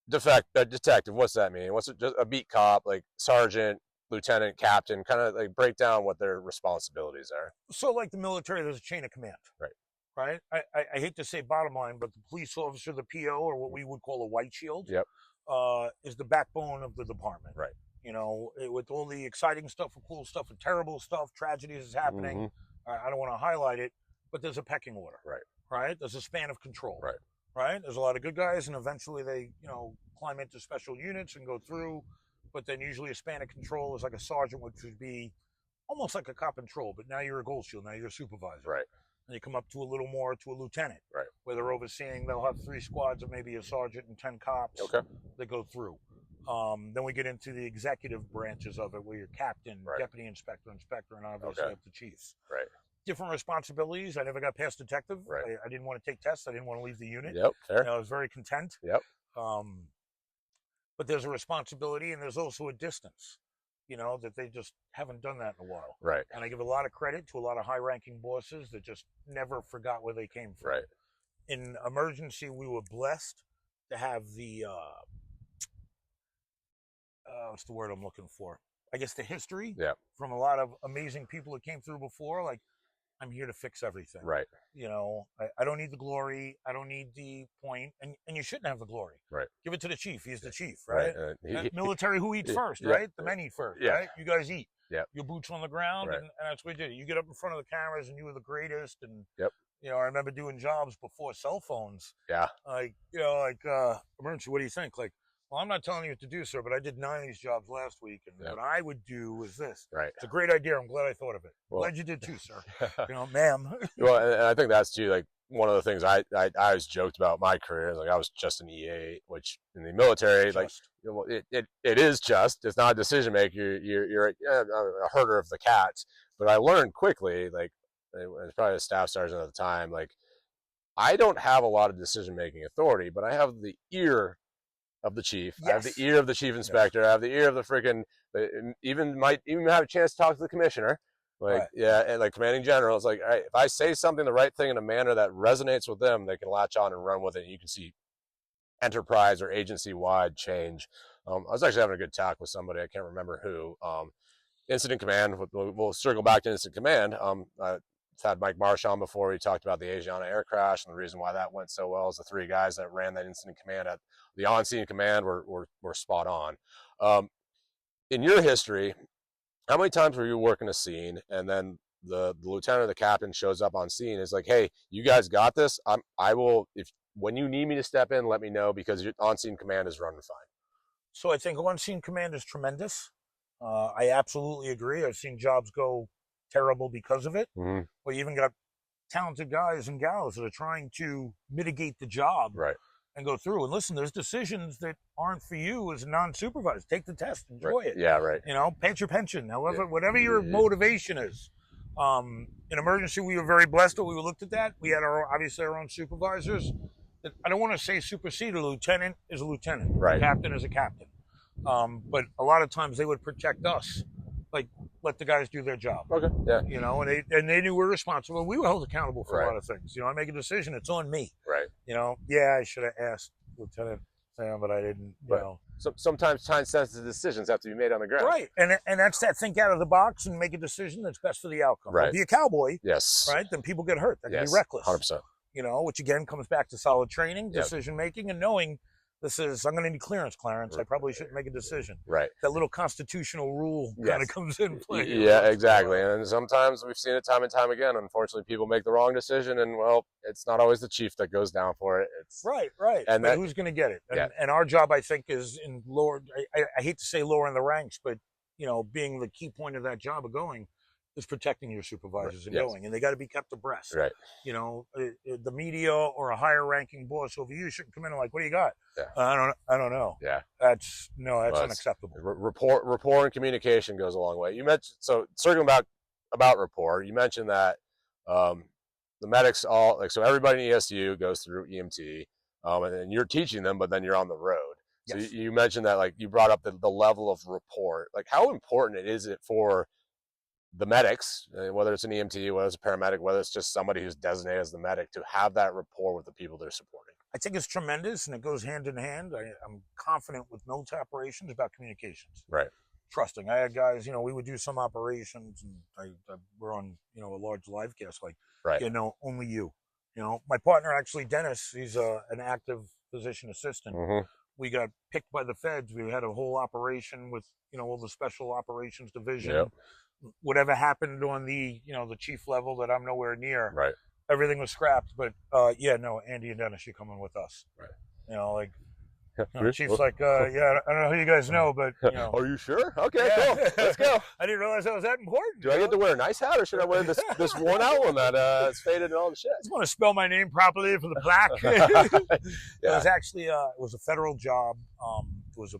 detective, what's that mean? What's it, just a beat cop, like sergeant, lieutenant, captain, kind of like break down what their responsibilities are. So like the military, there's a chain of command. Right. right? I hate to say bottom line, but the police officer, the PO, or what we would call a white shield, Yep. is the backbone of the department. Right. You know, with all the exciting stuff, and cool stuff, and terrible stuff, tragedies is happening. I don't want to highlight it, but there's a pecking order. Right. Right. There's a span of control. Right. Right. There's a lot of good guys, and eventually they, you know, climb into special units and go through. But then usually a span of control is like a sergeant, which would be almost like a cop patrol, but now you're a gold shield. Now you're a supervisor. Right. And you come up to a little more to a lieutenant. Right. Where they're overseeing, they'll have 3 squads of maybe a sergeant and 10 cops. Okay. That go through. Then we get into the executive branches of it, where you're captain, right. deputy inspector, and obviously okay. up to chiefs. Right. Different responsibilities. I never got past detective. Right. I didn't want to take tests. I didn't want to leave the unit. Yep. Fair. You know, I was very content. Yep. But there's a responsibility, and there's also a distance, you know, that they just haven't done that in a while. Right. And I give a lot of credit to a lot of high-ranking bosses that just never forgot where they came from. Right. In emergency, we were blessed to have the what's the word I'm looking for? I guess the history. Yeah. From a lot of amazing people that came through before. Like, I'm here to fix everything. Right. You know, I don't need the glory. I don't need the point. And you shouldn't have the glory. Right. Give it to the chief. He's the chief, right? Military, who eats first, yeah. right? The men eat first, right? You guys eat. Yeah. Your boots on the ground, right. and that's what you did. You get up in front of the cameras, and you were the greatest. And, yep. you know, I remember doing jobs before cell phones. Yeah. Like, you know, like, emergency, what do you think? Like, well, I'm not telling you what to do, sir, but I did 9 of these jobs last week, and what I would do was this. Right. It's a great idea. I'm glad I thought of it. Well, glad you did too, sir. You know, ma'am. Well, and I think that's too, like, one of the things I always joked about my career is, like, I was just an EA, which in the military, like, it is just, it's not a decision maker. You're a herder of the cats. But I learned quickly, like, it's probably a staff sergeant at the time, like, I don't have a lot of decision making authority, but I have the ear of the chief. Yes. I have the ear of the chief inspector. Yes. I have the ear of the freaking, might even have a chance to talk to the commissioner. Like, yeah, and like commanding general. It's like, all right, if I say something the right thing in a manner that resonates with them, they can latch on and run with it. And you can see enterprise or agency-wide change. I was actually having a good talk with somebody. I can't remember who. Incident command. We'll circle back to incident command. I've had Mike Marsh on before. We talked about the Asiana air crash, and the reason why that went so well is the 3 guys that ran that incident command at the on-scene command were spot on. In your history, how many times were you working a scene, and then the lieutenant or the captain shows up on scene and is like, "Hey, you guys got this. I will, if when you need me to step in, let me know, because your on-scene command is running fine." So I think on-scene command is tremendous. I absolutely agree. I've seen jobs go terrible because of it. Mm-hmm. But you even got talented guys and gals that are trying to mitigate the job. Right. And go through. And listen, there's decisions that aren't for you as a non-supervisor. Take the test, enjoy it. Yeah, right. You know, pay your pension, however, whatever your motivation is. In emergency, we were very blessed that we looked at that. We had obviously our own supervisors. I don't want to say supersede. A lieutenant is a lieutenant. Right. A captain is a captain. But a lot of times they would protect us. Like, let the guys do their job. Okay. Yeah. You know, and they knew we're responsible. We were held accountable for a lot of things. You know, I make a decision, it's on me. Right. You know, yeah, I should have asked Lieutenant Sam, but I didn't. You know. So sometimes time-sensitive decisions have to be made on the ground. Right, and that's that think out of the box and make a decision that's best for the outcome. Right. If be a cowboy. Yes. Right. Then people get hurt. That can be reckless. 100%. You know, which again comes back to solid training, decision making, and knowing. I'm going to need clearance, Clarence. I probably shouldn't make a decision. Right. That little constitutional rule kind of comes in play. Yeah, exactly. And sometimes we've seen it time and time again. Unfortunately, people make the wrong decision, and, well, it's not always the chief that goes down for it. It's right. And but who's going to get it? And our job, I think, is in lower. I hate to say lower in the ranks, but, you know, being the key point of that job of going is protecting your supervisors and going, and they got to be kept abreast. Right. You know, the media or a higher ranking boss over you shouldn't come in and like, what do you got? Yeah. I don't know. Yeah. That's unacceptable. Rapport and communication goes a long way. You mentioned, so circling back about rapport, you mentioned that the medics all, like, so everybody in ESU goes through EMT, and you're teaching them, but then you're on the road. So you mentioned that, like, you brought up the level of rapport. Like, how important is it for the medics, whether it's an EMT, whether it's a paramedic, whether it's just somebody who's designated as the medic, to have that rapport with the people they're supporting? I think it's tremendous, and it goes hand in hand. I'm confident with military operations about communications. Right. Trusting. I had guys, you know, we would do some operations, and we're on, you know, a large live cast, like, you know, only you. You know, my partner actually, Dennis, he's an active physician assistant. Mm-hmm. We got picked by the feds. We had a whole operation with, you know, all the special operations Yep. division. Whatever happened on the, you know, the chief level that I'm nowhere near, Right. everything was scrapped. But yeah, no, Andy and Dennis, you're coming with us. Right. You know, like, Yeah. you know, Chief's like, yeah, I don't know who you guys know, but you know. Are you sure? Okay, Yeah. cool. Let's go. I didn't realize that was that important. Do I get to wear a nice hat, or should I wear this worn out one that is faded and all the shit? I just want to spell my name properly for the plaque. Yeah. It was actually it was a federal job. It was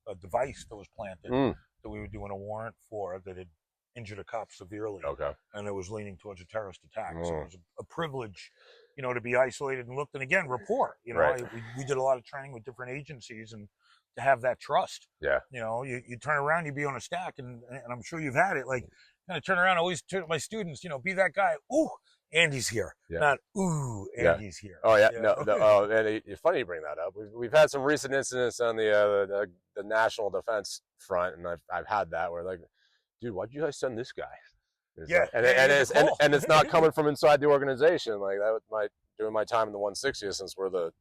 a device that was planted that we were doing a warrant for that had injured a cop severely. Okay. And it was leaning towards a terrorist attack. So it was a privilege, you know, to be isolated and looked. And again, report. You know, Right. we did a lot of training with different agencies, and to have that trust. Yeah. You know, you turn around, you be on a stack, and I'm sure you've had it. Like, kind of turn around, I always turn to my students, you know, be that guy. Ooh, Andy's here. Yeah. Not, ooh, Andy's here. Oh, yeah. No, oh, and it's funny you bring that up. We've had some recent incidents on the national defense front, and I've had that where, like, dude, why'd you guys send this guy? Yeah, like, and it's not coming from inside the organization. Like, that was during my time in the 160th, since we're the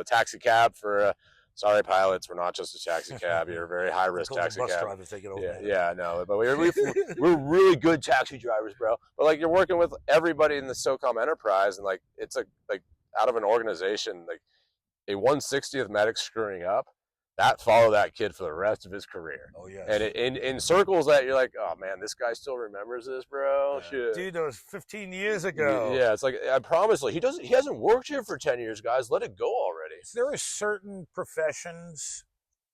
taxi cab for sorry, pilots, we're not just a taxi cab. You're a very high risk taxi bus cab. Drivers take it over. Yeah, no, but we're really good taxi drivers, bro. But like, you're working with everybody in the SOCOM enterprise, and like, it's like out of an organization, like a 160th medic screwing up, that follow that kid for the rest of his career. Oh yeah. And in circles that you're like, oh man, this guy still remembers this, bro. Yeah. Shit. Dude, that was 15 years ago. Yeah, it's like, I promise, like, he hasn't worked here for 10 years, guys. Let it go already. So there are certain professions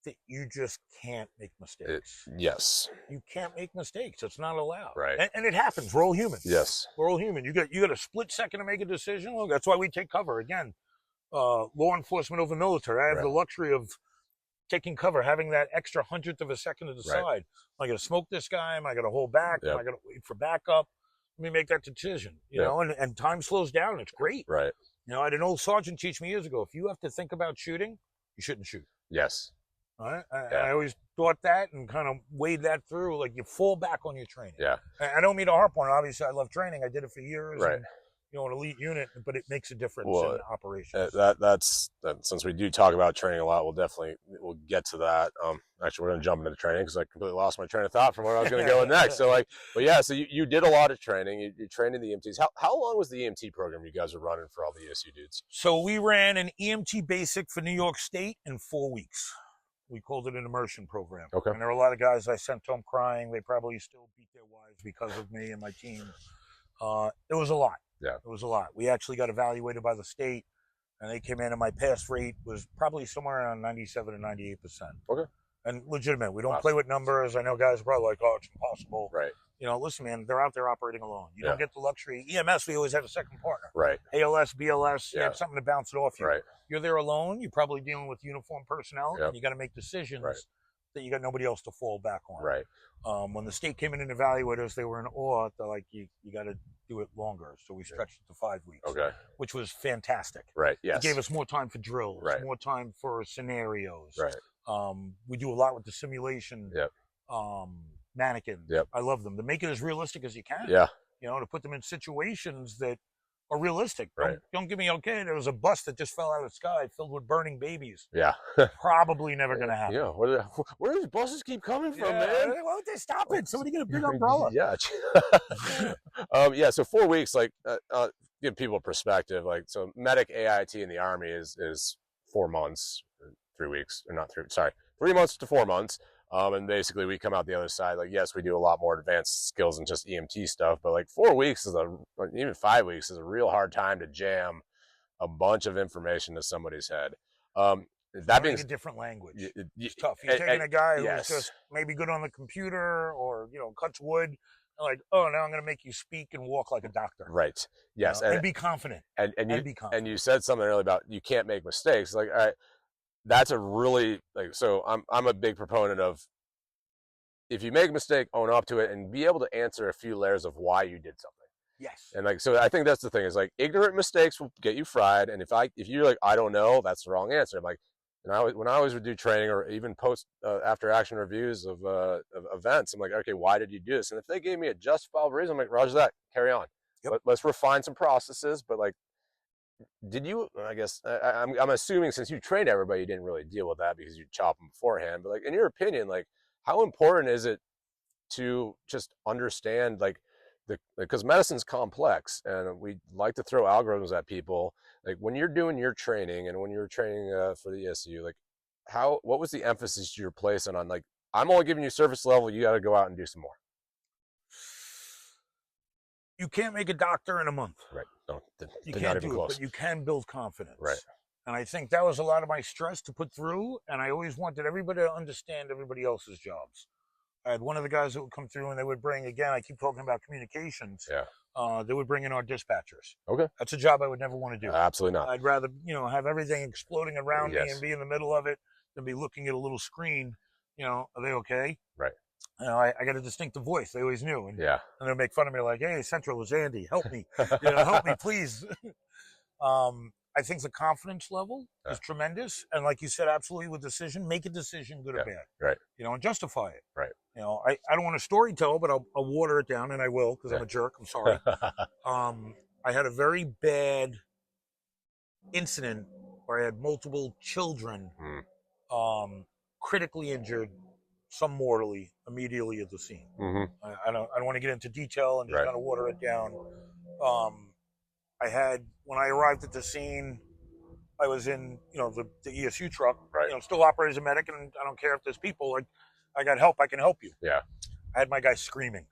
that you just can't make mistakes. Yes. You can't make mistakes. It's not allowed. Right. And it happens. We're all human. Yes. We're all human. You got a split second to make a decision. Well, that's why we take cover. Again, law enforcement over military. I have the luxury of taking cover, having that extra 100th of a second to decide. Am I going to smoke this guy? Am I going to hold back? Am I going to wait for backup? Let me make that decision. You know, and time slows down. It's great. Right. You know, I had an old sergeant teach me years ago, if you have to think about shooting, you shouldn't shoot. Yes. All right? I always thought that and kind of weighed that through. Like, you fall back on your training. Yeah. I don't mean to harp on it. Obviously, I love training. I did it for years. Right. And, you know, an elite unit, but it makes a difference in operations. That's since we do talk about training a lot, we'll get to that. Actually, we're going to jump into training because I completely lost my train of thought from where I was going to go next. So, like, but yeah, so you did a lot of training. You trained in the EMTs. How long was the EMT program you guys were running for all the ESU dudes? So we ran an EMT basic for New York State in 4 weeks. We called it an immersion program. Okay. And there were a lot of guys I sent home crying. They probably still beat their wives because of me and my team. It was a lot. Yeah. It was a lot. We actually got evaluated by the state, and they came in, and my pass rate was probably somewhere around 97 to 98%. Okay. And legitimate. We don't play with numbers. I know guys are probably like, oh, it's impossible. Right. You know, listen, man, they're out there operating alone. You don't get the luxury. EMS, we always have a second partner. Right. ALS, BLS, you have something to bounce it off you. Right. You're there alone. You're probably dealing with uniformed personnel, and you got to make decisions that you got nobody else to fall back on. Right. When the state came in and evaluated us, they were in awe. They're like, you got to do it longer. So we stretched it to 5 weeks. Okay. Which was fantastic. Right. Yes. It gave us more time for drills, right. more time for scenarios. Right. We do a lot with the simulation mannequins. Yep. I love them. To make it as realistic as you can. Yeah. You know, to put them in situations that are realistic. Right. Don't give me, okay, there was a bus that just fell out of the sky filled with burning babies. Yeah. Probably never going to happen. Yeah. Where do these buses keep coming from, man? Why would they stop it? Somebody get a big umbrella. Yeah. Yeah. So 4 weeks, like, give people perspective. Like, so medic AIT in the Army is 4 months, 3 weeks, or not 3, sorry, 3 months to 4 months. And basically we come out the other side. Like, yes, we do a lot more advanced skills than just EMT stuff, but like 4 weeks even 5 weeks is a real hard time to jam a bunch of information to somebody's head. That being a different language, it's tough. You're taking a guy who's just maybe good on the computer or, you know, cuts wood. Like, oh, now I'm going to make you speak and walk like a doctor. Right. Yes. You know, and be confident. And you said something earlier about you can't make mistakes. Like, all right, that's a really, like, so I'm a big proponent of, if you make a mistake, own up to it and be able to answer a few layers of why you did something. Yes. And like, so I think that's the thing, is like, ignorant mistakes will get you fried. And if you're like, I don't know, that's the wrong answer. I'm like, when I always would do training or even post after action reviews of events, I'm like, okay, why did you do this? And if they gave me a justifiable reason, I'm like, roger that, carry on. Yep. Let's refine some processes, but like, did you? I guess I'm assuming since you trained everybody, you didn't really deal with that because you chop them beforehand. But like, in your opinion, like, how important is it to just understand like the, because medicine's complex and we like to throw algorithms at people. Like when you're doing your training and when you're training for the ESU, like what was the emphasis you're placing on, like, I'm only giving you surface level, you got to go out and do some more? You can't make a doctor in a month. Right. No, You they're can't not even do it, close. but you can build confidence. Right. And I think that was a lot of my stress to put through. And I always wanted everybody to understand everybody else's jobs. I had one of the guys that would come through and they would bring, again, I keep talking about communications. Yeah. They would bring in our dispatchers. Okay. That's a job I would never want to do. Absolutely not. I'd rather, have everything exploding around Yes. me and be in the middle of it than be looking at a little screen. Are they okay? Right. I got a distinctive voice. They always knew. And, Yeah. And they'd make fun of me like, hey, Central is Andy. Help me. Help me, please. I think the confidence level is tremendous. And like you said, absolutely with decision, make a decision, good or bad. Right. And justify it. Right. I don't want to story tell, but I'll water it down, and I will because I'm a jerk. I'm sorry. I had a very bad incident where I had multiple children critically injured, some mortally, immediately at the scene. Mm-hmm. I don't want to get into detail and just kind of water it down. When I arrived at the scene, I was in, the ESU truck, still operate as a medic, and I don't care if there's people, like, I got help, I can help you. Yeah. I had my guy screaming,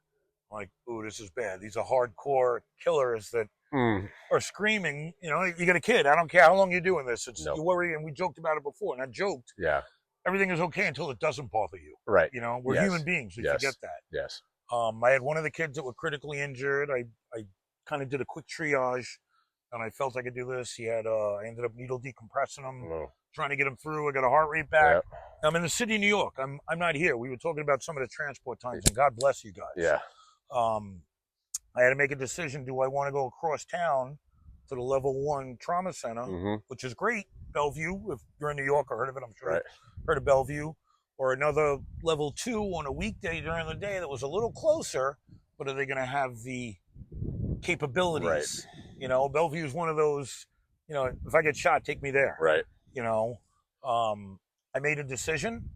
like, ooh, this is bad. These are hardcore killers that are screaming. You got a kid, I don't care how long you're doing this. You worry, and we joked about it before, and I joked. Yeah. Everything is okay until it doesn't bother you. Right. We're human beings. We forget that. Yes. I had one of the kids that were critically injured. I kind of did a quick triage, and I felt I could do this. I ended up needle decompressing him, trying to get him through. I got a heart rate back. Yep. I'm in the city of New York. I'm not here. We were talking about some of the transport times, and God bless you guys. Yeah. I had to make a decision. Do I want to go across town to the level 1 trauma center, which is great, Bellevue, if you're in New York, I heard of it, I'm sure. Right. Heard of Bellevue, or another level 2 on a weekday during the day that was a little closer, but are they going to have the capabilities? Right. Bellevue is one of those, if I get shot, take me there. Right. I made a decision.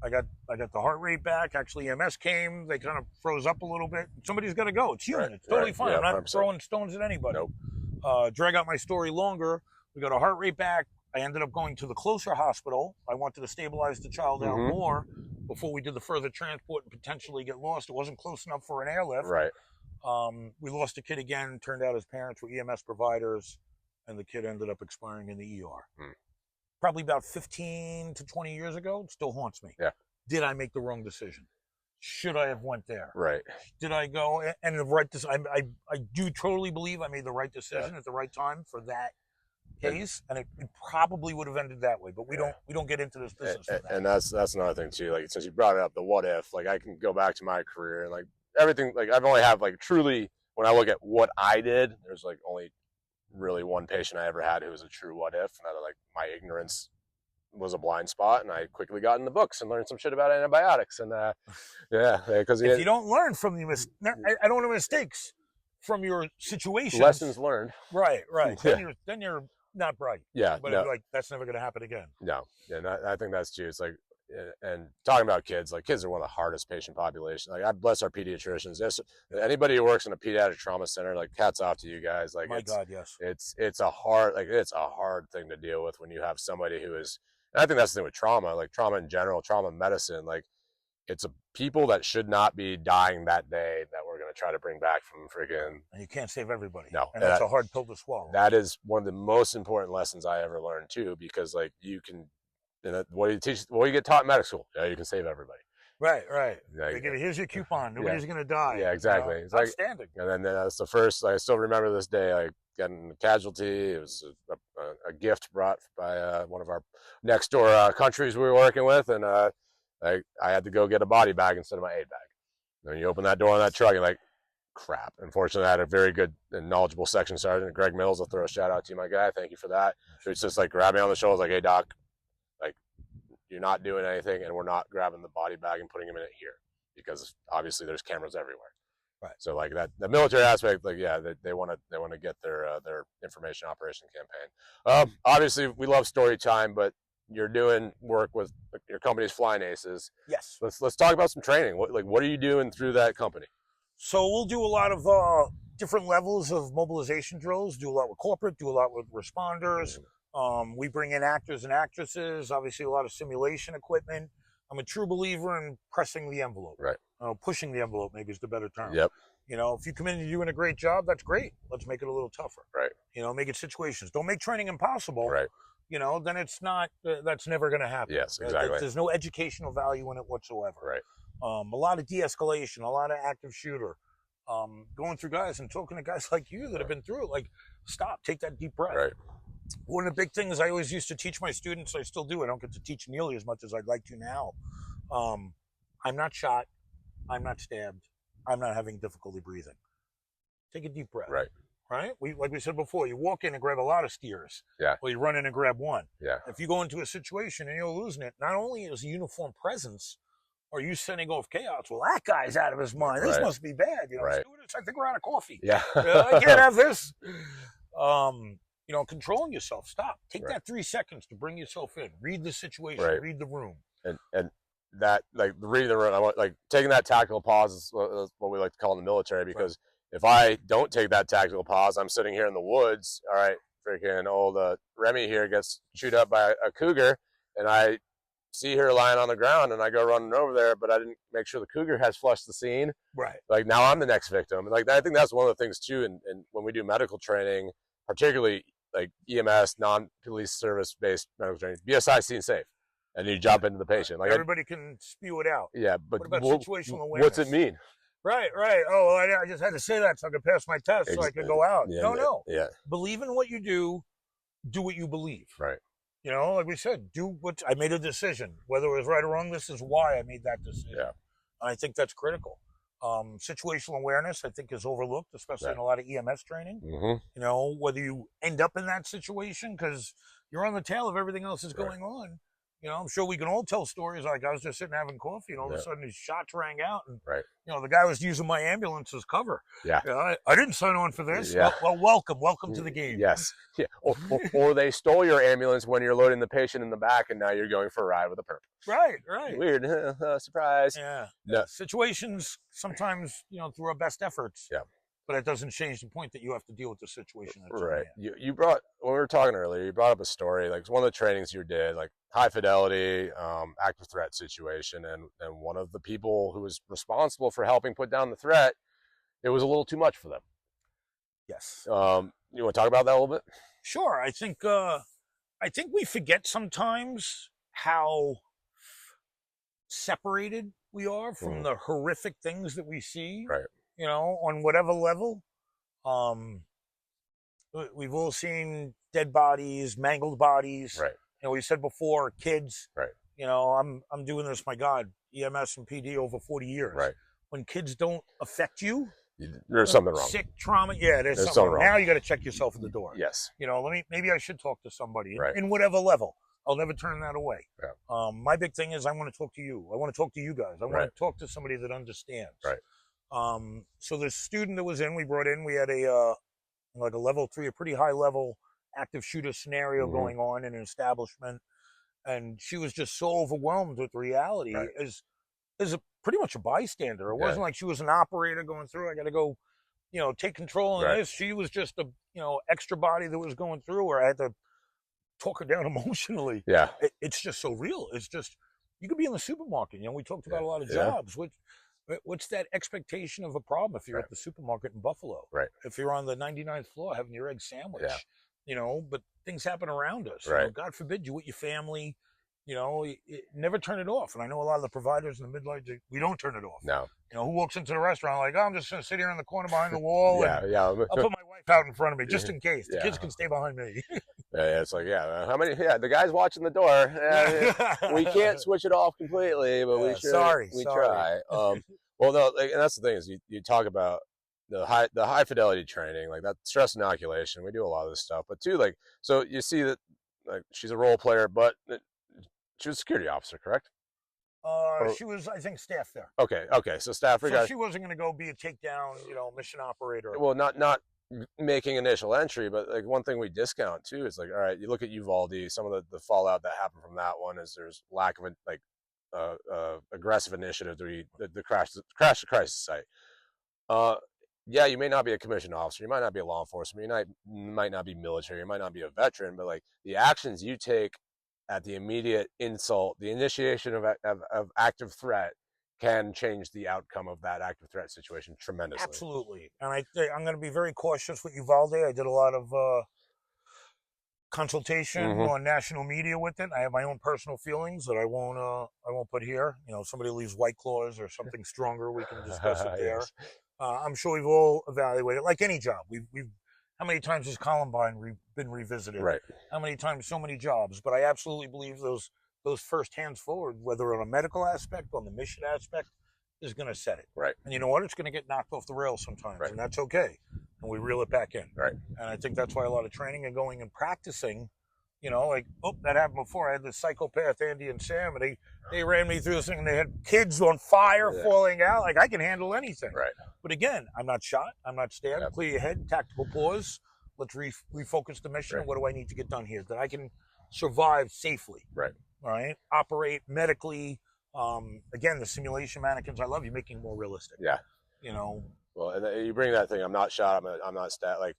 I got the heart rate back. Actually, EMS came. They kind of froze up a little bit. Somebody's got to go. It's human. Right. It's totally fine. Yeah, I'm not 100%. Throwing stones at anybody. Nope. Drag out my story longer. We got a heart rate back. I ended up going to the closer hospital. I wanted to stabilize the child out more before we did the further transport and potentially get lost. It wasn't close enough for an airlift. Right. We lost a kid again. Turned out his parents were EMS providers, and the kid ended up expiring in the ER. Probably about 15 to 20 years ago. It still haunts me. Yeah. Did I make the wrong decision? Should I have went there? Right. Did I go and the right decision? I do totally believe I made the right decision at the right time for that case, and it probably would have ended that way. But we don't get into this business. And that's another thing too. Like, since you brought it up, the what if, like, I can go back to my career and like everything. Like, I've only have like truly, when I look at what I did, there's like only really one patient I ever had who was a true what if, and that, like, my ignorance was a blind spot, and I quickly got in the books and learned some shit about antibiotics. And because if you don't learn from the I don't know mistakes from your situations, lessons learned. Right. Then you're not bright. Yeah. But it's like, that's never going to happen again. No. And I think that's true. It's like, and talking about kids, like, kids are one of the hardest patient populations. Like, I bless our pediatricians. Yes, anybody who works in a pediatric trauma center, like, hats off to you guys. Like, God, yes. It's a hard thing to deal with when you have somebody who is, and I think that's the thing with trauma, like trauma in general, trauma medicine, like, it's people that should not be dying that day that we're going to try to bring back from freaking. And you can't save everybody. No. And that's a hard pill to swallow. That is one of the most important lessons I ever learned too, because like you can, what you get taught in medical school, you can save everybody. Right. Like, here's your coupon. Nobody's going to die. Yeah, exactly. It's outstanding. And then that's the first, I still remember this day, I got in a casualty. It was a gift brought by one of our next door countries we were working with. And I had to go get a body bag instead of my aid bag. And when you open that door on that truck, you're like, crap. Unfortunately, I had a very good and knowledgeable section sergeant, Greg Mills. I'll throw a shout out to you, my guy. Thank you for that. He was just like, grab me on the shoulders, like, hey, doc, like, you're not doing anything, and we're not grabbing the body bag and putting him in it here, because obviously there's cameras everywhere. Right. So like that, the military aspect, like yeah, they want to get their information operation campaign. Obviously, we love story time, but you're doing work with your company's Flying Aces. Yes. Let's talk about some training. What are you doing through that company? So we'll do a lot of different levels of mobilization drills. Do a lot with corporate. Do a lot with responders. We bring in actors and actresses. Obviously, a lot of simulation equipment. I'm a true believer in pressing the envelope. Right. Pushing the envelope maybe is the better term. Yep. If you come in and you're doing a great job, that's great. Let's make it a little tougher. Right. Make it situations. Don't make training impossible. Right. Then it's not. That's never going to happen. Yes, exactly. There's no educational value in it whatsoever. Right. A lot of de-escalation, a lot of active shooter. Going through guys and talking to guys like you that have been through it. Like, stop, take that deep breath. Right. One of the big things I always used to teach my students, I still do. I don't get to teach nearly as much as I'd like to now. I'm not shot. I'm not stabbed. I'm not having difficulty breathing. Take a deep breath. Right. Right? Like we said before, you walk in and grab a lot of steers. Yeah. Or you run in and grab one. Yeah. If you go into a situation and you're losing it, not only is a uniform presence, are you sending off chaos? Well, that guy's out of his mind. This must be bad. Right. Stewardess, I think we're out of coffee. Yeah. I can't have this. Controlling yourself. Stop. Take that 3 seconds to bring yourself in. Read the situation. Right. Read the room. And that, like, reading the room, I want, like, taking that tactical pause is what we like to call in the military, because if I don't take that tactical pause, I'm sitting here in the woods. All right, freaking old Remy here gets chewed up by a cougar, and I see her lying on the ground, and I go running over there, but I didn't make sure the cougar has flushed the scene. Right. Like, now I'm the next victim. And like, I think that's one of the things too. And when we do medical training, particularly like EMS, non-police service-based medical training, BSI scene safe, and you jump into the patient. Like, everybody can spew it out. Yeah, but what about situational awareness? What's it mean? Right. Oh, I just had to say that so I could pass my test, so I could go out. Yeah, no. Yeah. Believe in what you do what you believe. Right. Like we said, do what I made a decision. Whether it was right or wrong, this is why I made that decision. Yeah. And I think that's critical. Situational awareness, I think, is overlooked, especially in a lot of EMS training. Mm-hmm. Whether you end up in that situation because you're on the tail of everything else that's going on. I'm sure we can all tell stories like I was just sitting having coffee and all of a sudden these shots rang out and, the guy was using my ambulance as cover. Yeah. I didn't sign on for this. Yeah. Well, welcome to the game. Yes. Yeah. Or they stole your ambulance when you're loading the patient in the back and now you're going for a ride with a perp. Right. Weird. Surprise. Yeah. No. Situations sometimes, through our best efforts. Yeah. But it doesn't change the point that you have to deal with the situation. Right. You brought, when we were talking earlier, you brought up a story, like one of the trainings you did, like high fidelity, active threat situation. And one of the people who was responsible for helping put down the threat, it was a little too much for them. Yes. You want to talk about that a little bit? Sure. I think we forget sometimes how separated we are from the horrific things that we see. Right. On whatever level. We've all seen dead bodies, mangled bodies. Right. We said before, kids. Right. I'm doing this, my God, EMS and PD over 40 years. Right. When kids don't affect you, there's something wrong. Sick trauma. Yeah, there's something wrong. Now you got to check yourself at the door. Yes. Maybe I should talk to somebody in whatever level. I'll never turn that away. Yeah. My big thing is I want to talk to you. I want to talk to you guys. I want to talk to somebody that understands. Right. So the student that was we brought in, we had a level 3, a pretty high level active shooter scenario going on in an establishment. And she was just so overwhelmed with reality as pretty much a bystander. It wasn't like she was an operator going through, I got to go, take control of this. She was just a, extra body that was going through where I had to talk her down emotionally. Yeah. It's just so real. It's just, you could be in the supermarket. We talked about a lot of jobs, what's that expectation of a problem if you're at the supermarket in Buffalo? Right. If you're on the 99th floor having your egg sandwich, but things happen around us. Right. God forbid you with your family, never turn it off. And I know a lot of the providers in the midlife, we don't turn it off. No. Who walks into the restaurant like, I'm just going to sit here in the corner behind the wall. Yeah. I'll put my wife out in front of me just in case. The kids can stay behind me. It's like, how many? Yeah, the guy's watching the door. We can't switch it off completely, but we sure. We try. Well, no, and that's the thing is you talk about the high fidelity training, like that stress inoculation. We do a lot of this stuff, but too, like, so you see that like she's a role player, but she was a security officer, correct? She was, I think, staff there. Okay, so staffer. So she wasn't going to go be a takedown, mission operator. Well, not making initial entry, but like one thing we discount too is like, all right, you look at Uvalde. Some of the fallout that happened from that one is there's lack of aggressive initiative to the crash the crisis site. Yeah, you may not be a commissioned officer, you might not be a law enforcement, you might not be military, you might not be a veteran, but like the actions you take at the immediate insult, the initiation of active threat can change the outcome of that active threat situation tremendously. Absolutely. And I'm going to be very cautious with Uvalde. I did a lot of consultation on national media with it. I have my own personal feelings that I won't put here. Somebody leaves White Claws or something stronger, we can discuss it there. Yes. I'm sure we've all evaluated, like any job. We've how many times has Columbine been revisited? Right. How many times? So many jobs. But I absolutely believe those first hands forward, whether on a medical aspect, on the mission aspect, is going to set it. Right. And you know what? It's going to get knocked off the rails sometimes, and that's okay. And we reel it back in. Right. And I think that's why a lot of training and going and practicing, that happened before. I had this psychopath, Andy and Sam, and they ran me through this thing, and they had kids on fire falling out. Like, I can handle anything. Right. But again, I'm not shot. I'm not stabbed. Yep. Clear your head, tactical pause. Let's refocus the mission. Right. What do I need to get done here? That I can survive safely. Right. All right. Operate medically. Again, the simulation mannequins, I love you, making more realistic. Yeah. Well, and you bring that thing, I'm not shot, I'm not stabbed. Like,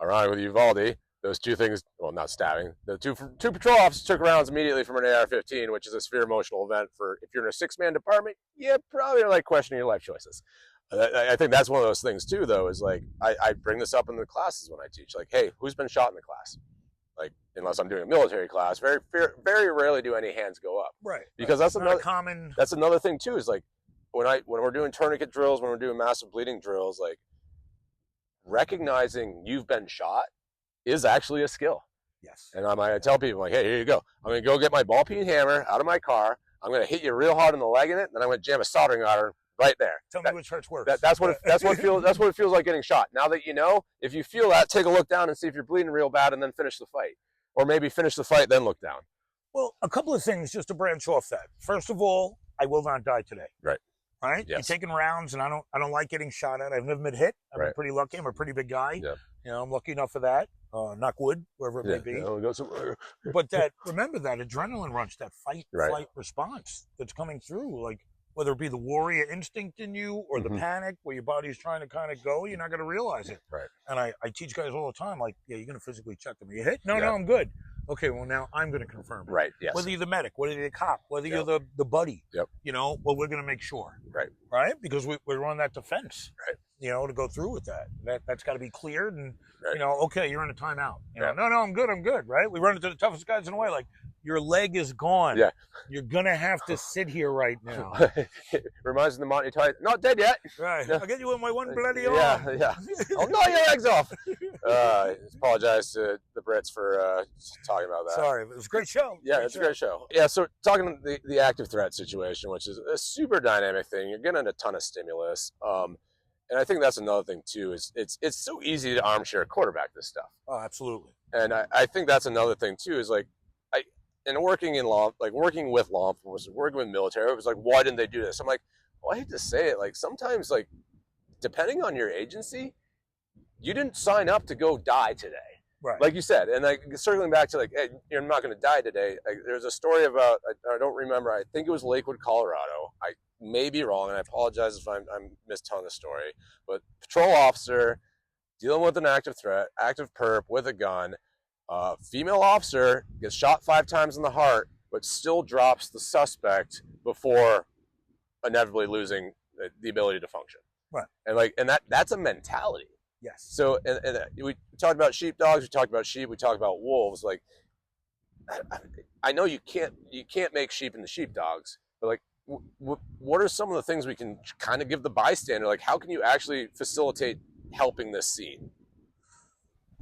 ironic with Uvalde, those two things, well, not stabbing. The two patrol officers took rounds immediately from an AR-15, which is a severe emotional event for, if you're in a 6-man department, you probably are like questioning your life choices. I think that's one of those things too, though, is like, I bring this up in the classes when I teach, like, hey, who's been shot in the class? Like, unless I'm doing a military class, very rarely do any hands go up. Right. Because that's another common. That's another thing too, is like, when we're doing tourniquet drills, when we're doing massive bleeding drills, like, recognizing you've been shot is actually a skill. Yes. And I tell people, like, hey, here you go. I'm going to go get my ball peen hammer out of my car. I'm going to hit you real hard in the leg in it, and then I'm going to jam a soldering iron right there. Tell me which hurts worse. That's what it feels like getting shot. Now that you know, if you feel that, take a look down and see if you're bleeding real bad, and then finish the fight, or maybe finish the fight then look down. Well, a couple of things just to branch off that. First of all, I will not die today. Right. Right. Yes. You're taking rounds, and I don't like getting shot at. I've never been hit. I'm pretty lucky. I'm a pretty big guy. Yeah. I'm lucky enough for that. Knock wood, wherever it may be. Go somewhere. But remember that adrenaline rush, that fight flight response that's coming through, like, whether it be the warrior instinct in you or the panic where your body's trying to kind of go, you're not going to realize it. Right. And I teach guys all the time, like, yeah, you're going to physically check them. Are you hit? No, I'm good. Okay, well, now I'm going to confirm it. Right, yes. Whether you're the medic, whether you're the cop, whether you're the buddy, well, we're going to make sure. Right. Right? Because we're on that defense. Right. To go through with that. That's got to be cleared, and, right. Okay, you're in a timeout. No, I'm good, right? We run into the toughest guys in the way, like, your leg is gone. Yeah. You're going to have to sit here right now. Reminds me of the Monty Python. Not dead yet. Right. I'll get you with my one bloody arm. Yeah. I'll gnaw your legs off. Apologize to the Brits for talking about that. Sorry. It was a great show. Yeah, it's a great show. Yeah, so talking the active threat situation, which is a super dynamic thing. You're getting a ton of stimulus. And I think that's another thing too, is it's so easy to armchair quarterback this stuff. Oh, absolutely. And I think that's another thing too, is like, working with law enforcement, working with military, it was like, why didn't they do this? I'm like, well, I hate to say it, like, sometimes, like, depending on your agency, you didn't sign up to go die today. Right. Like you said, and like circling back to, like, hey, you're not going to die today. Like, there's a story about, I don't remember, I think it was Lakewood, Colorado. I may be wrong, and I apologize if I'm mistelling the story, but patrol officer dealing with an active threat, active perp with a gun. Female officer gets shot 5 times in the heart, but still drops the suspect before inevitably losing the ability to function. Right. And that's a mentality. Yes. So, and we talked about sheepdogs, we talked about sheep, we talked about wolves. Like, I know you can't make sheep into sheepdogs, but like, what are some of the things we can kind of give the bystander? Like, how can you actually facilitate helping this scene?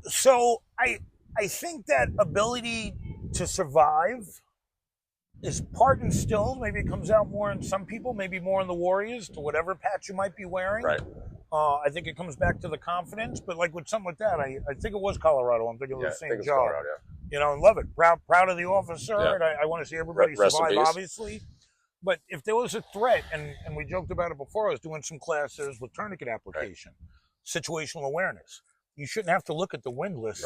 So I think that ability to survive is part instilled. Maybe it comes out more in some people, maybe more in the warriors, to whatever patch you might be wearing. Right. I think it comes back to the confidence, but like with something like that, I think it was Colorado. I'm thinking of the same job. Colorado, and love it. Proud of the officer, and I want to see everybody survive, obviously. But if there was a threat, and we joked about it before, I was doing some classes with tourniquet application, situational awareness. You shouldn't have to look at the windlass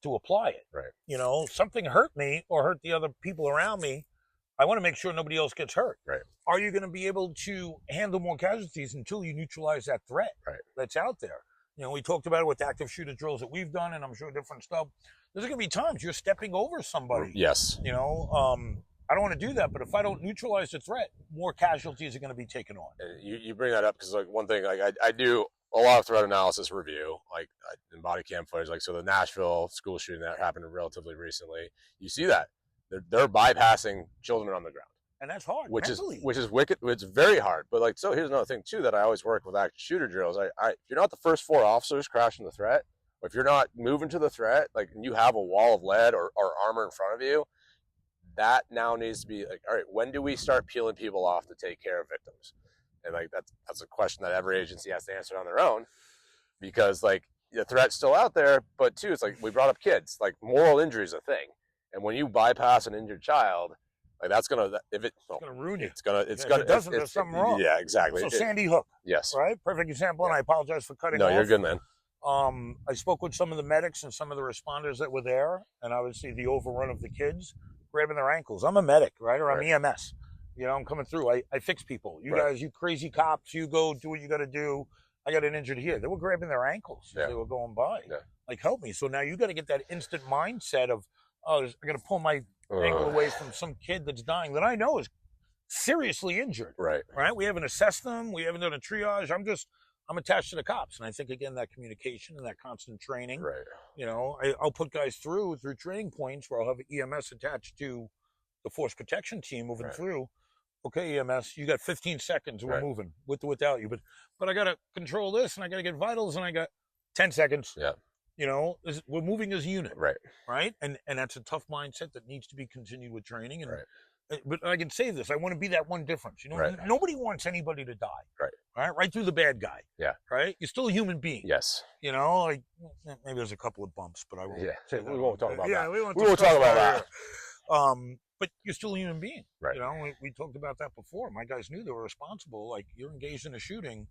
to apply it. Right. You know, something hurt me or hurt the other people around me. I want to make sure nobody else gets hurt. Right. Are you going to be able to handle more casualties until you neutralize that threat that's out there? You know, we talked about it with active shooter drills that we've done, and I'm sure different stuff. There's going to be times you're stepping over somebody. Yes. You know, I don't want to do that, but if I don't neutralize the threat, more casualties are going to be taken on. You bring that up because, like, one thing, like, I do a lot of threat analysis review, like in body cam footage. Like, so the Nashville school shooting that happened relatively recently, you see that they're bypassing children on the ground, and that's hard. Which mentally. is wicked. It's very hard. But, like, so here's another thing too that I always work with active shooter drills. If you're not the first 4 officers crashing the threat, or if you're not moving to the threat, like, and you have a wall of lead or armor in front of you, that now needs to be like, all right, when do we start peeling people off to take care of victims? And, like, that's a question that every agency has to answer on their own, because, like, the threat's still out there, but too, it's like we brought up kids, like, moral injury is a thing, and when you bypass an injured child, like, that's gonna, if it's gonna ruin you. It's gonna there's something wrong. Yeah, exactly. So Sandy Hook, yes, right, perfect example, and I apologize for cutting no, off. you're good, man. I spoke with some of the medics and some of the responders that were there, and obviously the overrun of the kids grabbing their ankles. I'm a medic, right? Or I'm EMS. You know, I'm coming through. I fix people. You guys, you crazy cops, you go do what you got to do. I got an injured here. They were grabbing their ankles as they were going by. Yeah. Like, help me. So now you got to get that instant mindset of, oh, I got to pull my ankle away from some kid that's dying that I know is seriously injured. Right. We haven't assessed them. We haven't done a triage. I'm attached to the cops. And I think, again, that communication and that constant training, you know, I'll put guys through training points where I'll have EMS attached to the force protection team moving through. Okay, EMS, you got 15 seconds. We're moving with or without you. But I got to control this, and I got to get vitals, and I got 10 seconds. Yeah. You know, we're moving as a unit. Right. And that's a tough mindset that needs to be continued with training. And but I can say this, I want to be that one difference. You know, nobody wants anybody to die. Right through the bad guy. Yeah. Right? You're still a human being. Yes. You know, like, maybe there's a couple of bumps, but I won't say that. We won't talk about that. Yeah, we won't talk about that. But you're still a human being. You know, we talked about that before. My guys knew they were responsible. Like, you're engaged in a shooting,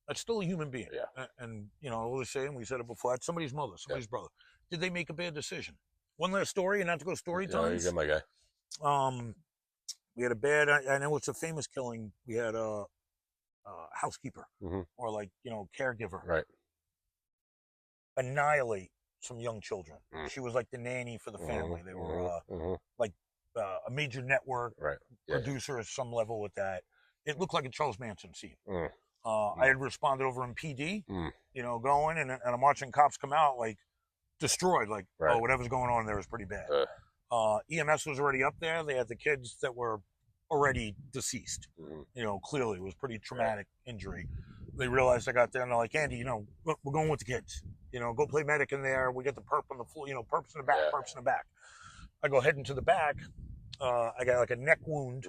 that's still a human being. Yeah. And you know, I was saying, we said it before, that's somebody's mother, somebody's brother. Did they make a bad decision? One last story, and not to go story times. You're good, my guy. We had a bad, I know it's a famous killing. We had a housekeeper or, like, you know, caregiver annihilate some young children. She was like the nanny for the family. They were like a major network producer at some level with that. It looked like a Charles Manson scene. I had responded over in PD, you know, going, and I'm watching cops come out, like, destroyed, like, oh, whatever's going on there is pretty bad. EMS was already up there. They had the kids that were already deceased. You know, clearly it was pretty traumatic injury. They realized I got there, and they're like, Andy, you know, we're going with the kids. You know, go play medic in there. We get the perp on the floor, you know, perps in the back, perps in the back. I go heading to the back. I got like a neck wound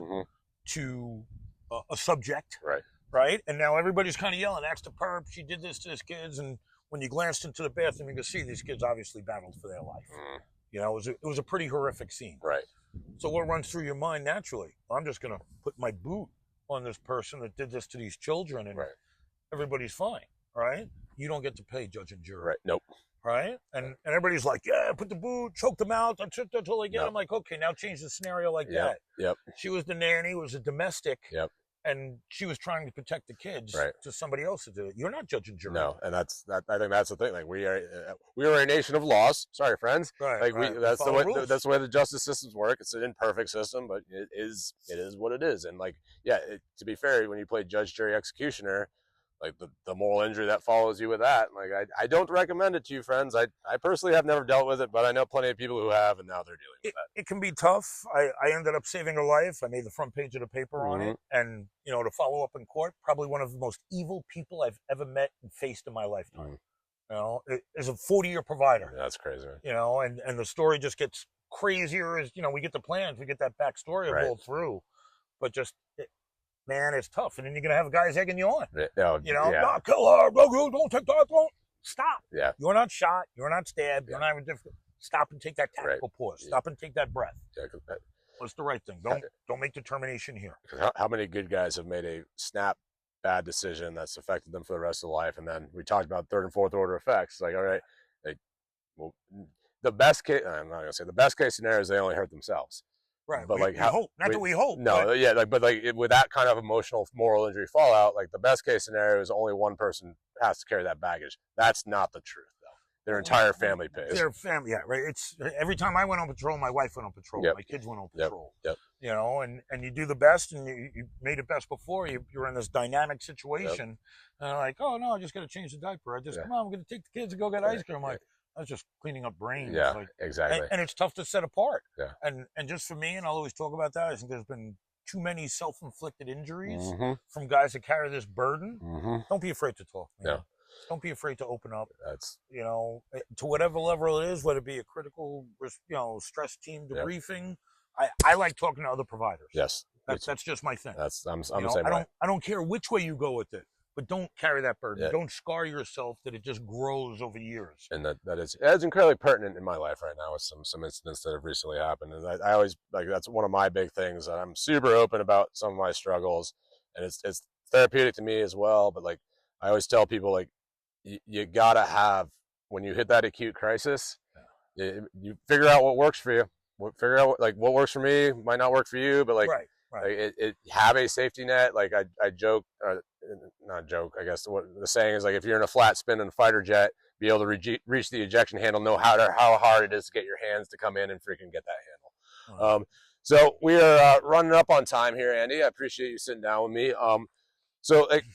to a subject. Right. And now everybody's kind of yelling, that's the perp. She did this to this kids. And when you glanced into the bathroom, you could see these kids obviously battled for their life. You know, it was a pretty horrific scene. So what runs through your mind naturally? I'm just going to put my boot on this person that did this to these children, and everybody's fine. Right. You don't get to pay judge and jury. Nope. Right. And everybody's like, yeah, put the boot, choke them out. That's it. That's all they get. I'm like, okay, now change the scenario like that. She was the nanny, was a domestic. And she was trying to protect the kids to somebody else to do it. You're not judging jury. No, and I think that's the thing. Like, we are a nation of laws. Sorry, friends. That's the way the justice systems work. It's an imperfect system, but it is what it is. And, like, to be fair, when you play judge, jury, executioner, like, the moral injury that follows you with that, like, I don't recommend it to you, friends. I personally have never dealt with it, but I know plenty of people who have, and now they're dealing with that. It can be tough. I ended up saving her life. I made the front page of the paper on it. And, you know, to follow up in court, probably one of the most evil people I've ever met and faced in my lifetime. You know, it is a 40-year provider. Yeah, that's crazy. You know, and the story just gets crazier as, you know, we get the plans, we get that backstory rolled through. But just... man, it's tough. And then you're going to have guys egging you on. You know, no, kill her. No, don't take that. Don't. Stop. You're not shot. You're not stabbed. You're not even difficult. Stop and take that tactical pause. Stop and take that breath. What's the right thing? Don't make determination here. How many good guys have made a snap bad decision that's affected them for the rest of life? And then we talked about third and fourth order effects. Like, all right, like, well, the best case, I'm not gonna say the best case scenario is they only hurt themselves. Right. But we hope, not that we hope. No, but... yeah, like, but like with that kind of emotional, moral injury fallout, like the best case scenario is only one person has to carry that baggage. That's not the truth, though. Their entire family pays. Their family, yeah, right. It's every time I went on patrol, my wife went on patrol, my kids went on patrol. Yep. You know, and you do the best, and you made it best before. You're in this dynamic situation, and like, oh no, I just got to change the diaper. Come on, I'm going to take the kids and go get ice cream. I'm like, I was just cleaning up brains. Yeah, like, exactly. And it's tough to set apart. Yeah. And just for me, and I'll always talk about that, I think there's been too many self-inflicted injuries from guys that carry this burden. Don't be afraid to talk. Yeah. Don't be afraid to open up. That's, you know, to whatever level it is, whether it be a critical, stress team debriefing. I like talking to other providers. Yes. That's just my thing. I'm the same way. I don't care which way you go with it, but don't carry that burden. Yeah. Don't scar yourself that it just grows over years. And that's incredibly pertinent in my life right now with some incidents that have recently happened. And I always, like, that's one of my big things. I'm super open about some of my struggles, and it's therapeutic to me as well. But like, I always tell people, like, you gotta have, when you hit that acute crisis, you figure out what works for you. Figure out what works for me might not work for you, but like, like have a safety net. Like I joke, not joke, I guess what the saying is, like, if you're in a flat spin in a fighter jet, be able to reach the ejection handle, know how hard it is to get your hands to come in and freaking get that handle. So we are running up on time here, Andy. I appreciate you sitting down with me. So like,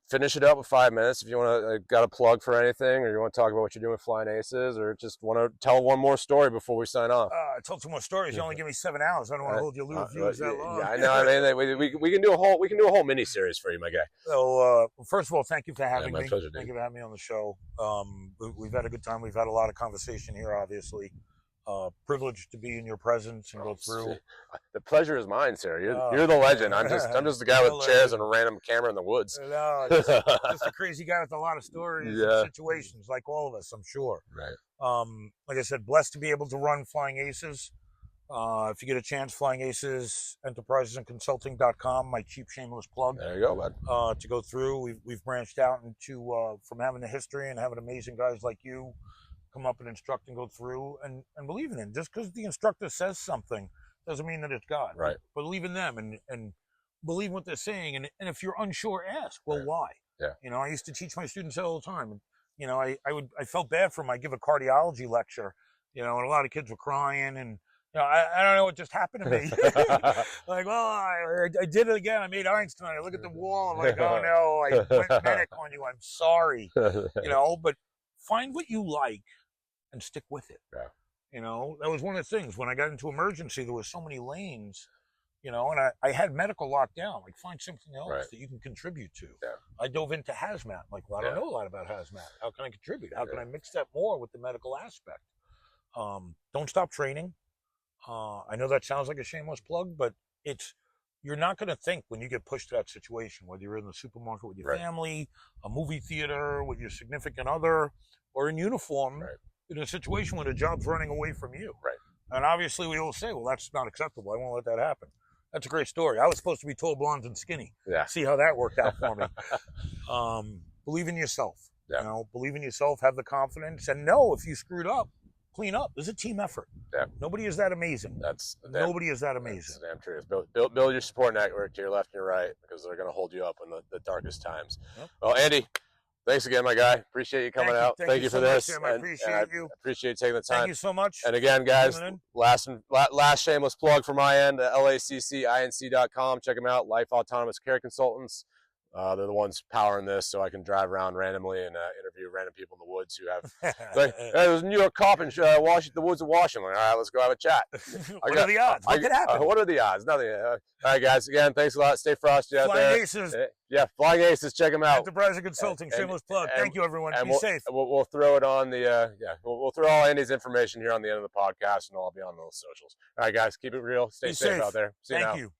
finish it up with 5 minutes if you want to. Got a plug for anything, or you want to talk about what you're doing with Flying Aces, or just want to tell one more story before we sign off? I told 2 more stories. You only give me 7 hours. I don't want to hold your viewers that long. Yeah, I know. I mean, we can do a whole mini series for you, my guy. So first of all, thank you for having me. My pleasure, thank you for having me on the show. We've had a good time. We've had a lot of conversation here, obviously. Privileged to be in your presence and go through. The pleasure is mine, sir. You're the legend. I'm just the guy with chairs and a random camera in the woods. No, just a crazy guy with a lot of stories and situations, like all of us, I'm sure. Right. Like I said, blessed to be able to run Flying Aces. If you get a chance, Flying Aces, enterprisesandconsulting.com, my cheap shameless plug. There you go, bud. To go through, we've branched out into from having the history and having amazing guys like you come up and instruct and go through and believe in it. Just because the instructor says something doesn't mean that it's God. Right. Believe in them and believe what they're saying. And if you're unsure, ask, well, why? Yeah. You know, I used to teach my students that all the time. And, you know, I felt bad for them. I give a cardiology lecture, you know, and a lot of kids were crying, and you know, I don't know what just happened to me. Like, well, I did it again. I made Einstein. I look at the wall. I'm like, oh no, I went medic on you. I'm sorry. You know, but find what you like and stick with it. Yeah. You know, that was one of the things. When I got into emergency, there was so many lanes, you know, and I had medical locked down. Like, find something else that you can contribute to. Yeah. I dove into hazmat. I'm like, well, I don't know a lot about hazmat. How can I contribute? How can I mix that more with the medical aspect? Don't stop training. I know that sounds like a shameless plug, but you're not going to think when you get pushed to that situation, whether you're in the supermarket with your family, a movie theater with your significant other, or in uniform, in a situation where the job's running away from you. Right. And obviously we all say, well, that's not acceptable. I won't let that happen. That's a great story. I was supposed to be tall, blonde, and skinny. Yeah. See how that worked out for me. Believe in yourself. Yeah. You know, believe in yourself, have the confidence, and know if you screwed up, clean up. There's a team effort. Yeah. Nobody is that amazing. Nobody is that amazing. That's damn true. Build your support network to your left and your right, because they're going to hold you up in the darkest times. Yep. Well, Andy, thanks again, my guy. Appreciate you coming out. Thank you for this. I appreciate you. Appreciate you taking the time. Thank you so much. And again, guys, last shameless plug from my end, LACCINC.com. Check them out. Life Autonomous Care Consultants. They're the ones powering this, so I can drive around randomly and interview random people in the woods who have like, hey, there's a New York cop in the woods of Washington. All right, let's go have a chat. What are the odds? What could happen? What are the odds? Nothing. All right, guys. Again, thanks a lot. Stay frosty out there. Flying Aces. Yeah, Flying Aces. Check them out. Enterprise Consulting. Shameless plug. Thank you, everyone. Be safe. We'll throw it on the we'll throw all Andy's information here on the end of the podcast, and I'll be on those socials. All right, guys. Keep it real. Stay safe out there. See you now. Thank you.